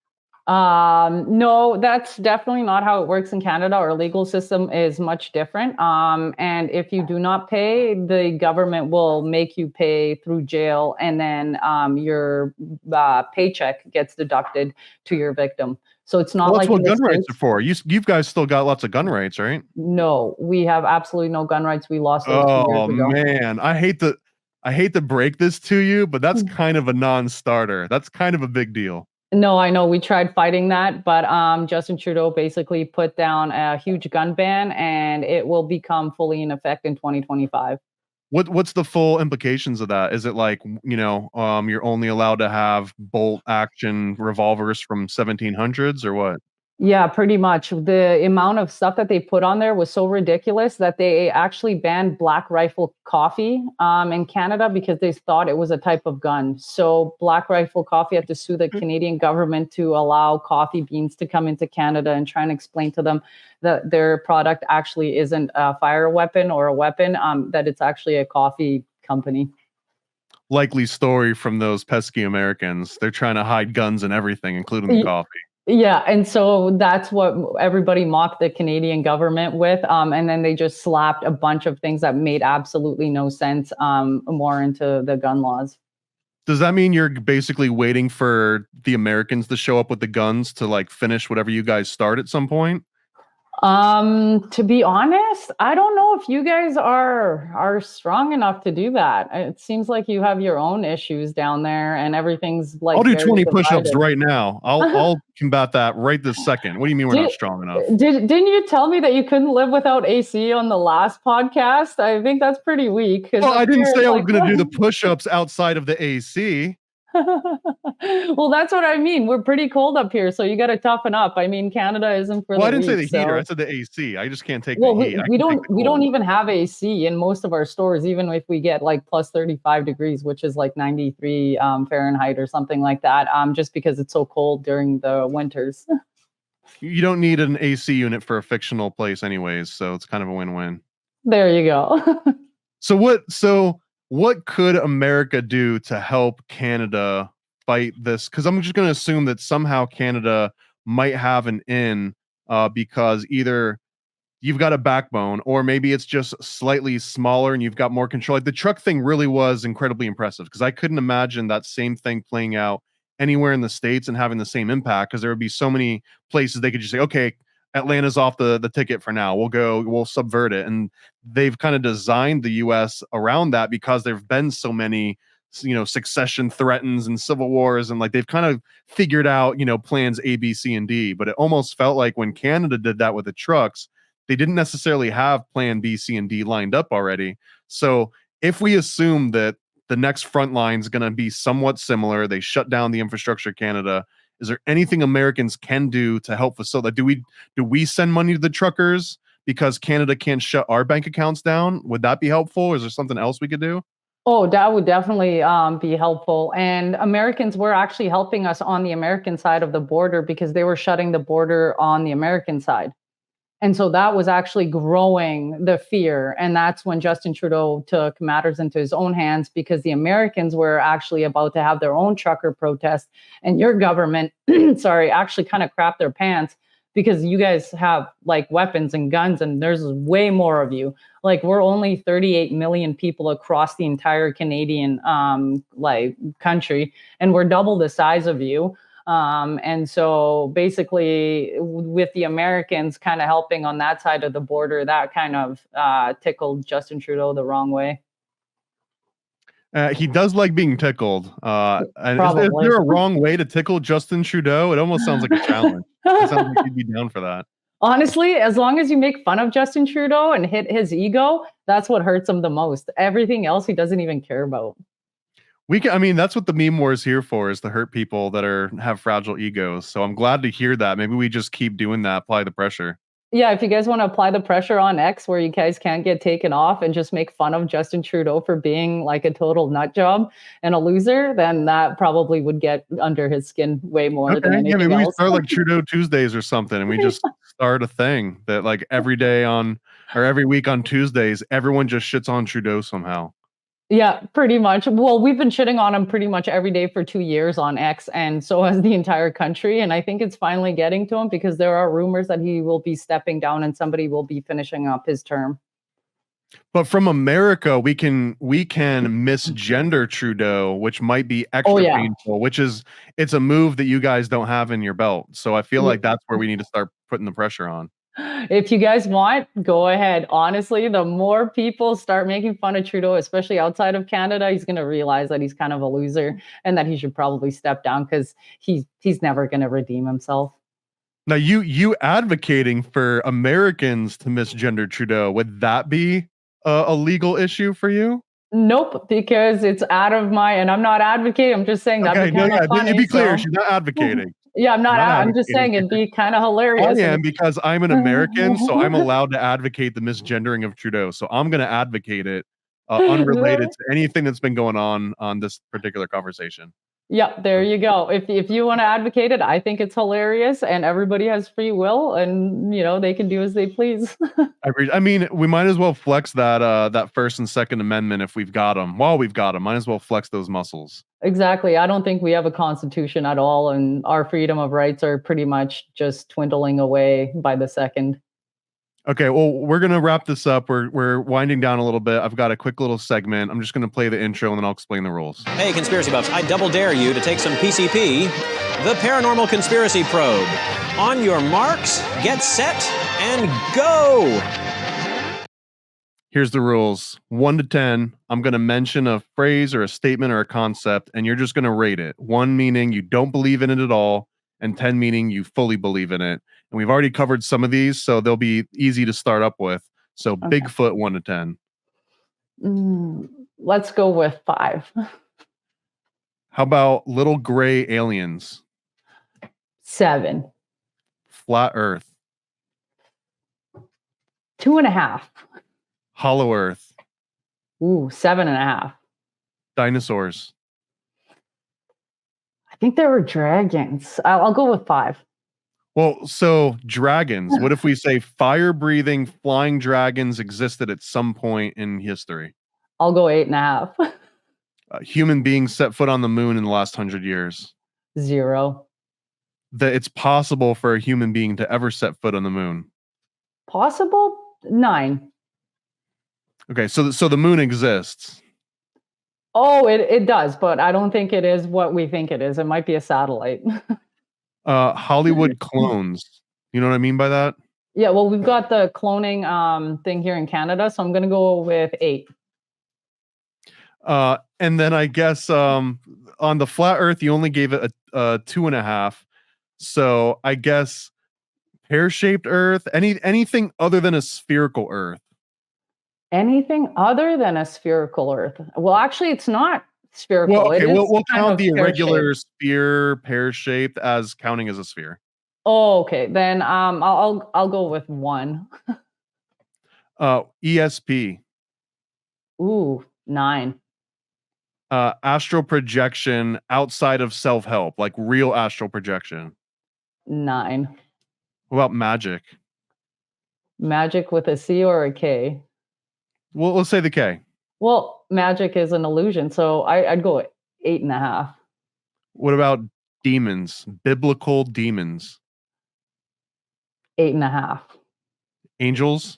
No, that's definitely not how it works in Canada. Our legal system is much different. And if you do not pay, the government will make you pay through jail, and then your paycheck gets deducted to your victim. So it's not That's like in what the gun rights States. are for. You guys still got lots of gun rights, right? No, we have absolutely no gun rights. We lost those 2 years Oh ago. man, I hate to break this to you, but that's kind of a non-starter. That's kind of a big deal. No, I know we tried fighting that, but Justin Trudeau basically put down a huge gun ban, and it will become fully in effect in 2025. What's the full implications of that? Is it like, you're only allowed to have bolt action revolvers from 1700s or what? Yeah, pretty much. The amount of stuff that they put on there was so ridiculous that they actually banned Black Rifle Coffee in Canada because they thought it was a type of gun. So Black Rifle Coffee had to sue the Canadian government to allow coffee beans to come into Canada and try and explain to them that their product actually isn't a fire weapon or a weapon, that it's actually a coffee company. Likely story from those pesky Americans. They're trying to hide guns and everything, including the coffee. Yeah, and so that's what everybody mocked the Canadian government with, and then they just slapped a bunch of things that made absolutely no sense more into the gun laws. Does that mean you're basically waiting for the Americans to show up with the guns to like finish whatever you guys start at some point? To be honest, I don't know if you guys are strong enough to do that. It seems like you have your own issues down there, and everything's like I'll do very 20 push-ups divided. right now. I'll combat that right this second. What do you mean we're not strong enough? Didn't you tell me that you couldn't live without AC on the last podcast? I think that's pretty weak. Well, I didn't say I was going to do the push-ups outside of the AC. Well, that's what I mean. We're pretty cold up here, so you got to toughen up. I mean, Canada isn't for the I didn't say the weak, heater. so. I said the AC. I just can't take Well, the heat. we don't even have AC in most of our stores, even if we get like plus 35 degrees, which is like 93 Fahrenheit or something like that, just because it's so cold during the winters. You don't need an AC unit for a fictional place anyways, so it's kind of a win-win. There you go. So what could America do to help Canada fight this? Because I'm just going to assume that somehow Canada might have an in, because either you've got a backbone, or maybe it's just slightly smaller and you've got more control. Like the truck thing really was incredibly impressive, because I couldn't imagine that same thing playing out anywhere in the States and having the same impact, because there would be so many places they could just say, okay, Atlanta's off the ticket for now. We'll subvert it. And they've kind of designed the US around that, because there've been so many, succession threatens and civil wars, and like they've kind of figured out, plans A, B, C, and D. But it almost felt like when Canada did that with the trucks, they didn't necessarily have plan B, C, and D lined up already. So if we assume that the next Frontline is going to be somewhat similar, they shut down the infrastructure Canada, is there anything Americans can do to help facilitate? Do we send money to the truckers because Canada can't shut our bank accounts down? Would that be helpful? Or is there something else we could do? Oh, that would definitely be helpful. And Americans were actually helping us on the American side of the border, because they were shutting the border on the American side. And so that was actually growing the fear. And that's when Justin Trudeau took matters into his own hands, because the Americans were actually about to have their own trucker protest. And your government, actually kind of crapped their pants, because you guys have like weapons and guns, and there's way more of you. Like, we're only 38 million people across the entire Canadian country, and we're double the size of you. And so basically, with the Americans kind of helping on that side of the border, that kind of tickled Justin Trudeau the wrong way. He does like being tickled. And is there a wrong way to tickle Justin Trudeau? It almost sounds like a challenge. It sounds like he'd be down for that. Honestly, as long as you make fun of Justin Trudeau and hit his ego, that's what hurts him the most. Everything else he doesn't even care about. That's what the meme war is here for, is to hurt people that have fragile egos. So I'm glad to hear that. Maybe we just keep doing that, apply the pressure. Yeah, if you guys want to apply the pressure on X, where you guys can't get taken off, and just make fun of Justin Trudeau for being like a total nut job and a loser, then that probably would get under his skin way more than anything else. Maybe we start like Trudeau Tuesdays or something, and we just start a thing that like every week on Tuesdays, everyone just shits on Trudeau somehow. Yeah, pretty much. Well, we've been shitting on him pretty much every day for 2 years on X, and so has the entire country. And I think it's finally getting to him, because there are rumors that he will be stepping down and somebody will be finishing up his term. But from America, we can misgender Trudeau, which might be extra painful, it's a move that you guys don't have in your belt. So I feel like that's where we need to start putting the pressure on. If you guys want, go ahead. Honestly, the more people start making fun of Trudeau, especially outside of Canada, he's going to realize that he's kind of a loser and that he should probably step down, because he's never going to redeem himself. Now, you advocating for Americans to misgender Trudeau, would that be a legal issue for you? Nope, because it's out of and I'm not advocating. I'm just saying that. Okay, funny, be clear, she's not advocating. Yeah, I'm just saying it'd be kind of hilarious. I am, because I'm an American, so I'm allowed to advocate the misgendering of Trudeau. So I'm going to advocate it unrelated to anything that's been going on this particular conversation. Yeah, there you go. If you want to advocate it, I think it's hilarious, and everybody has free will, and they can do as they please. We might as well flex that First and Second Amendment if we've got them. While we've got them, might as well flex those muscles. Exactly. I don't think we have a constitution at all, and our freedom of rights are pretty much just dwindling away by the second. Okay, well, we're going to wrap this up. We're winding down a little bit. I've got a quick little segment. I'm just going to play the intro, and then I'll explain the rules. Hey, conspiracy buffs, I double dare you to take some PCP, the Paranormal Conspiracy Probe. On your marks, get set, and go! Here's the rules. 1 to 10, I'm going to mention a phrase or a statement or a concept, and you're just going to rate it. 1 meaning you don't believe in it at all, and 10 meaning you fully believe in it. And we've already covered some of these, so they'll be easy to start up with. So Okay. Bigfoot, 1 to 10. Let's go with 5. How about little gray aliens? 7. Flat Earth? 2.5. Hollow Earth? Ooh, 7.5. Dinosaurs? I think there were dragons. I'll go with 5. Well, so dragons. What if we say fire-breathing flying dragons existed at some point in history? I'll go 8.5. Human beings set foot on the moon in the last 100 years. 0. That it's possible for a human being to ever set foot on the moon. Possible? 9. Okay, so the moon exists. Oh, it does, but I don't think it is what we think it is. It might be a satellite. Hollywood clones. You know what I mean by that? Yeah, well, we've got the cloning thing here in Canada, so I'm going to go with 8. And then I guess on the flat Earth, you only gave it a 2.5. So I guess pear-shaped Earth, anything other than a spherical Earth. Anything other than a spherical Earth? Well, actually, it's not spherical. Well, okay, It is we'll kind count of the irregular pear-shaped. sphere pear-shaped as counting as a sphere. Oh, okay. Then I'll go with 1. ESP. Ooh, 9. Astral projection outside of self-help, like real astral projection. 9. What about magic? Magic with a C or a K? Well, let's say the K. Well, magic is an illusion, so I'd go 8.5. What about demons? Biblical demons. 8.5. Angels?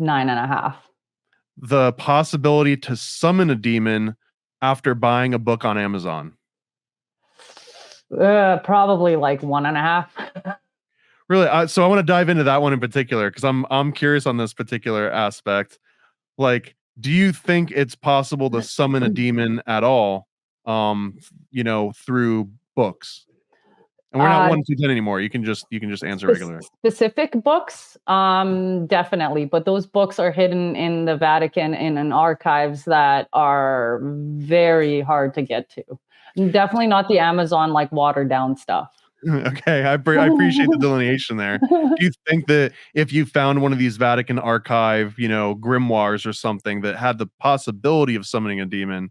9.5. The possibility to summon a demon after buying a book on Amazon. Probably like 1.5. Really? So I want to dive into that one in particular because I'm curious on this particular aspect. Like, do you think it's possible to summon a demon at all? Through books. And we're not 1 to 10 anymore. You can just answer regular. Specific books, definitely, but those books are hidden in the Vatican in archives that are very hard to get to. Definitely not the Amazon like watered down stuff. Okay, I appreciate the delineation there. Do you think that if you found one of these Vatican archive, grimoires or something that had the possibility of summoning a demon,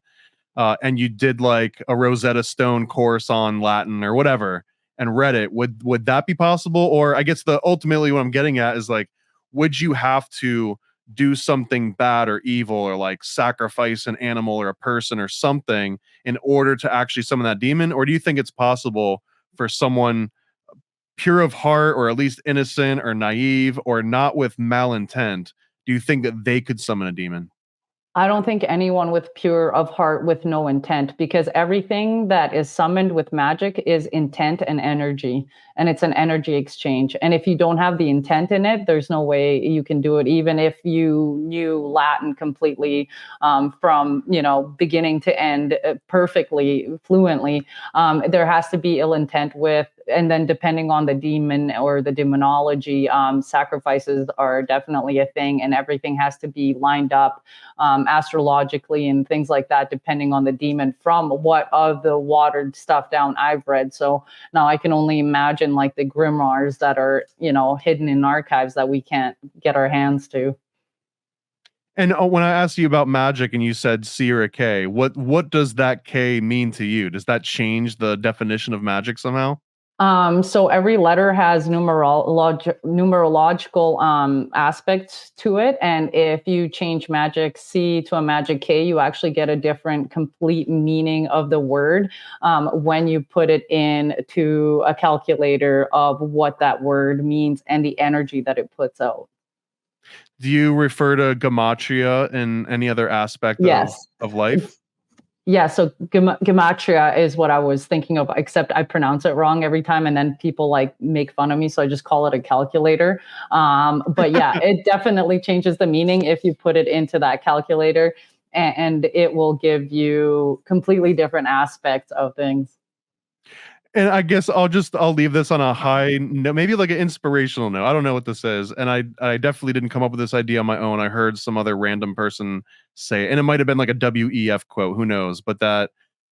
and you did like a Rosetta Stone course on Latin or whatever, and read it, would that be possible? Or I guess ultimately what I'm getting at is like, would you have to do something bad or evil or like sacrifice an animal or a person or something in order to actually summon that demon? Or do you think it's possible for someone pure of heart or at least innocent or naive or not with malintent? Do you think that they could summon a demon? I don't think anyone with pure of heart with no intent, because everything that is summoned with magic is intent and energy, and it's an energy exchange. And if you don't have the intent in it, there's no way you can do it. Even if you knew Latin completely from beginning to end perfectly, fluently, there has to be ill intent with. And then depending on the demon or the demonology, sacrifices are definitely a thing, and everything has to be lined up astrologically and things like that, depending on the demon, from what of the watered stuff down I've read. So now I can only imagine like the grimoires that are, hidden in archives that we can't get our hands to. And when I asked you about magic and you said C or a K, what does that K mean to you? Does that change the definition of magic somehow? So every letter has numerological aspects to it. And if you change magic C to a magic K, you actually get a different complete meaning of the word when you put it into a calculator of what that word means and the energy that it puts out. Do you refer to gematria in any other aspect Yes. of life? Yeah, so gematria is what I was thinking of, except I pronounce it wrong every time, and then people like make fun of me, so I just call it a calculator. But yeah, it definitely changes the meaning if you put it into that calculator, and it will give you completely different aspects of things. And I guess I'll leave this on a high note, maybe like an inspirational note. I don't know what this is, and I definitely didn't come up with this idea on my own. I heard some other random person say it, and it might have been like a WEF quote, who knows? But that,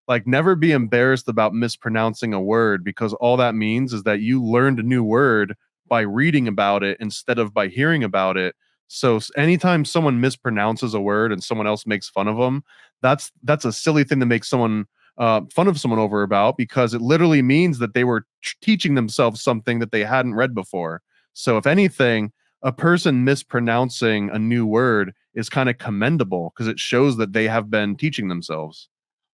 like, never be embarrassed about mispronouncing a word, because all that means is that you learned a new word by reading about it instead of by hearing about it. So anytime someone mispronounces a word and someone else makes fun of them, that's a silly thing to make someone fun of someone over about, because it literally means that they were teaching themselves something that they hadn't read before. So if anything, a person mispronouncing a new word is kind of commendable, because it shows that they have been teaching themselves.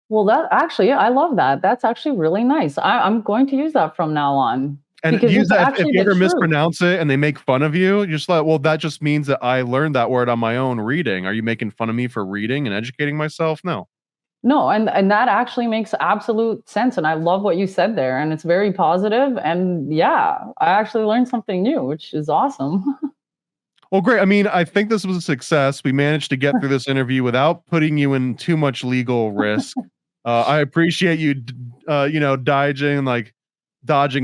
Well, that actually, I love that. That's actually really nice. I'm going to use that from now on. And Because use it's that if actually you the ever truth. mispronounce it and they make fun of you, you're just like, well, that just means that I learned that word on my own reading. Are you making fun of me for reading and educating myself? No. No, and that actually makes absolute sense, and I love what you said there, and it's very positive, and yeah, I actually learned something new, which is awesome. Well, great. I mean, I think this was a success. We managed to get through this interview without putting you in too much legal risk. I appreciate you, dodging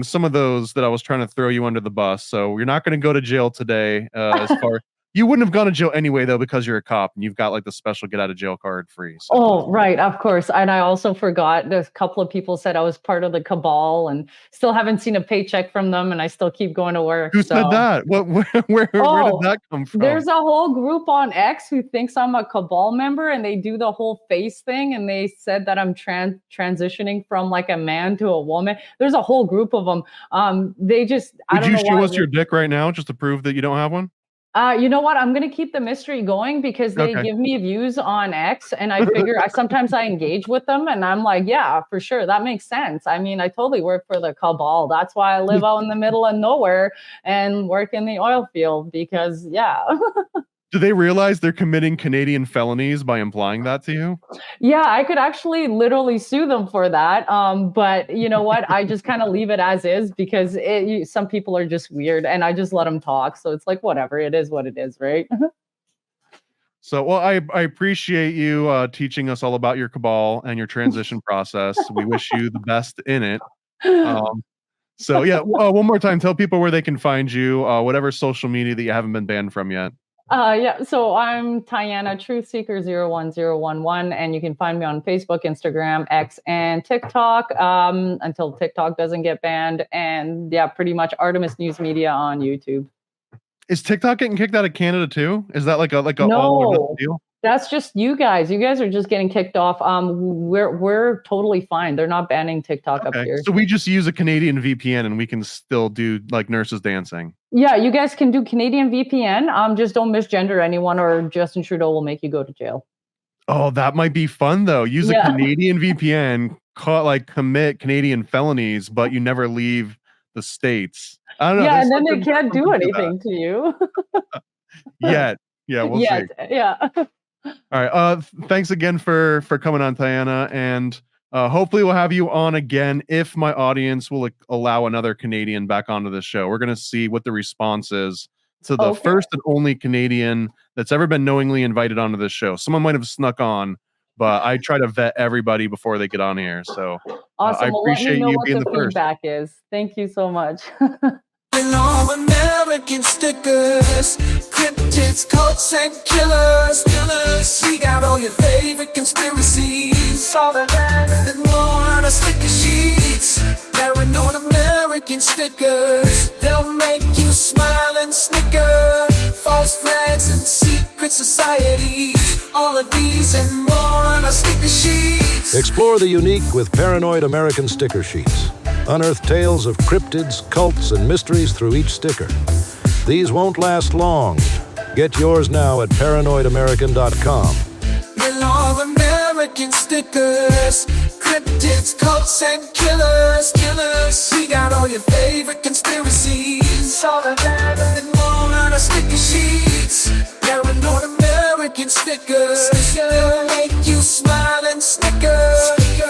some of those that I was trying to throw you under the bus. So you're not going to go to jail today. You wouldn't have gone to jail anyway, though, because you're a cop and you've got like the special get out of jail card free. So. Oh, right, of course. And I also forgot, there's a couple of people said I was part of the cabal and still haven't seen a paycheck from them, and I still keep going to work. Who said that? Where did that come from? There's a whole group on X who thinks I'm a cabal member, and they do the whole face thing, and they said that I'm transitioning from like a man to a woman. There's a whole group of them. They just, I don't know why. Would you show us your dick right now just to prove that you don't have one? You know what? I'm going to keep the mystery going because they give me views on X, and I figure sometimes I engage with them, and I'm like, yeah, for sure. That makes sense. I mean, I totally work for the cabal. That's why I live out in the middle of nowhere and work in the oil field because, yeah. Do they realize they're committing Canadian felonies by implying that to you? Yeah, I could actually literally sue them for that. But you know what? I just kind of leave it as is because some people are just weird, and I just let them talk. So it's like, whatever, it is what it is, right? So, well, I appreciate you teaching us all about your cabal and your transition process. We wish you the best in it. So yeah, one more time, tell people where they can find you, whatever social media that you haven't been banned from yet. Yeah, so I'm Tajana Truthseeker 01011, and you can find me on Facebook, Instagram, X, and TikTok until TikTok doesn't get banned. And yeah, pretty much Artemis News Media on YouTube. Is TikTok getting kicked out of Canada too? Is that like a no, all or nothing deal? That's just you guys. You guys are just getting kicked off. We're totally fine. They're not banning TikTok up here. So we just use a Canadian VPN and we can still do like nurses dancing. Yeah, you guys can do Canadian VPN. Just don't misgender anyone, or Justin Trudeau will make you go to jail. Oh, that might be fun though. Use a Canadian VPN, commit Canadian felonies, but you never leave the States. I don't know. Yeah, and then they can't do anything to you. Yet. Yeah, we'll see. Yeah. All right. Thanks again for coming on, Tajana, and hopefully we'll have you on again if my audience will allow another Canadian back onto the show. We're gonna see what the response is to the first and only Canadian that's ever been knowingly invited onto this show. Someone might have snuck on, but I try to vet everybody before they get on here. So awesome. I appreciate you being the first. Feedback is. Thank you so much. American stickers, cryptids, cults, and killers. We got all your favorite conspiracies, all of that and more on our sticker sheets. Paranoid American stickers, they'll make you smile and snicker. False flags and secret societies, all of these and more on our sticker sheets. Explore the unique with Paranoid American sticker sheets. Unearth tales of cryptids, cults, and mysteries through each sticker. These won't last long. Get yours now at paranoidamerican.com. All American stickers, cryptids, cults, and killers. We got all your favorite conspiracies, all of that and more on our sticker sheets. Paranoid American. American stickers. They'll make you smile and snicker.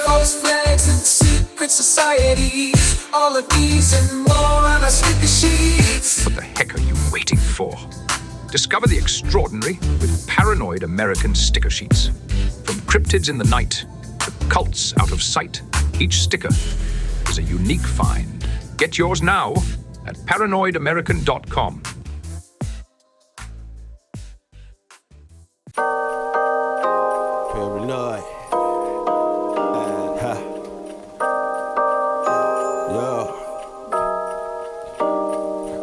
False flags and secret societies. All of these and more on our sticker sheets. What the heck are you waiting for? Discover the extraordinary with Paranoid American sticker sheets. From cryptids in the night to cults out of sight, each sticker is a unique find. Get yours now at paranoidamerican.com. Paranoid. Yo.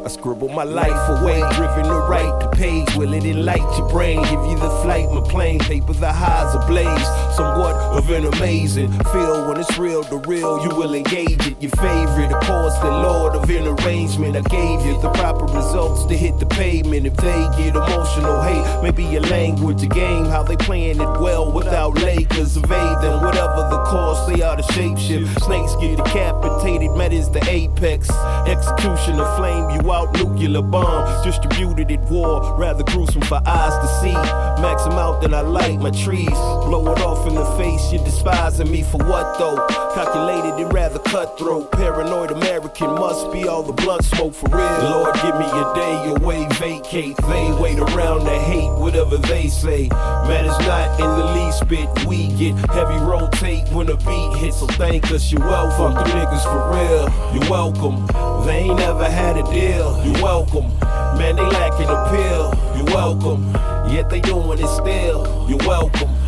I scribble my life away, driven to write the page. Will it enlighten your brain? Give you the flight, my plane, paper the highs ablaze. Somewhat of an amazing feel when it's real to real. You will engage it. Your favorite, of course, the Lord of an arrangement. I gave you the proper results to hit the pavement. If they get emotional, hey, maybe your language, a game, how they playing it well without Lakers. Evade them, whatever the cost, they are the shapeshift. Snakes get decapitated, met is the apex. Execution of flame you out, nuclear bombs distributed at war, rather gruesome for eyes to see. Max them out, then I light my trees. Blow it off in the face, you're despising me for what though? Calculated and rather cutthroat. Paranoid American must be all the blunt smoke for real. Lord, give me a day away, vacate. They wait around to hate whatever they say. Matters not in the least bit. We get heavy rotate when a beat hits, so thank us, you're welcome. Fuck the niggas for real, you're welcome. They ain't never had a deal, you're welcome. Man, they lacking appeal, you're welcome. Yet they doing it still, you're welcome.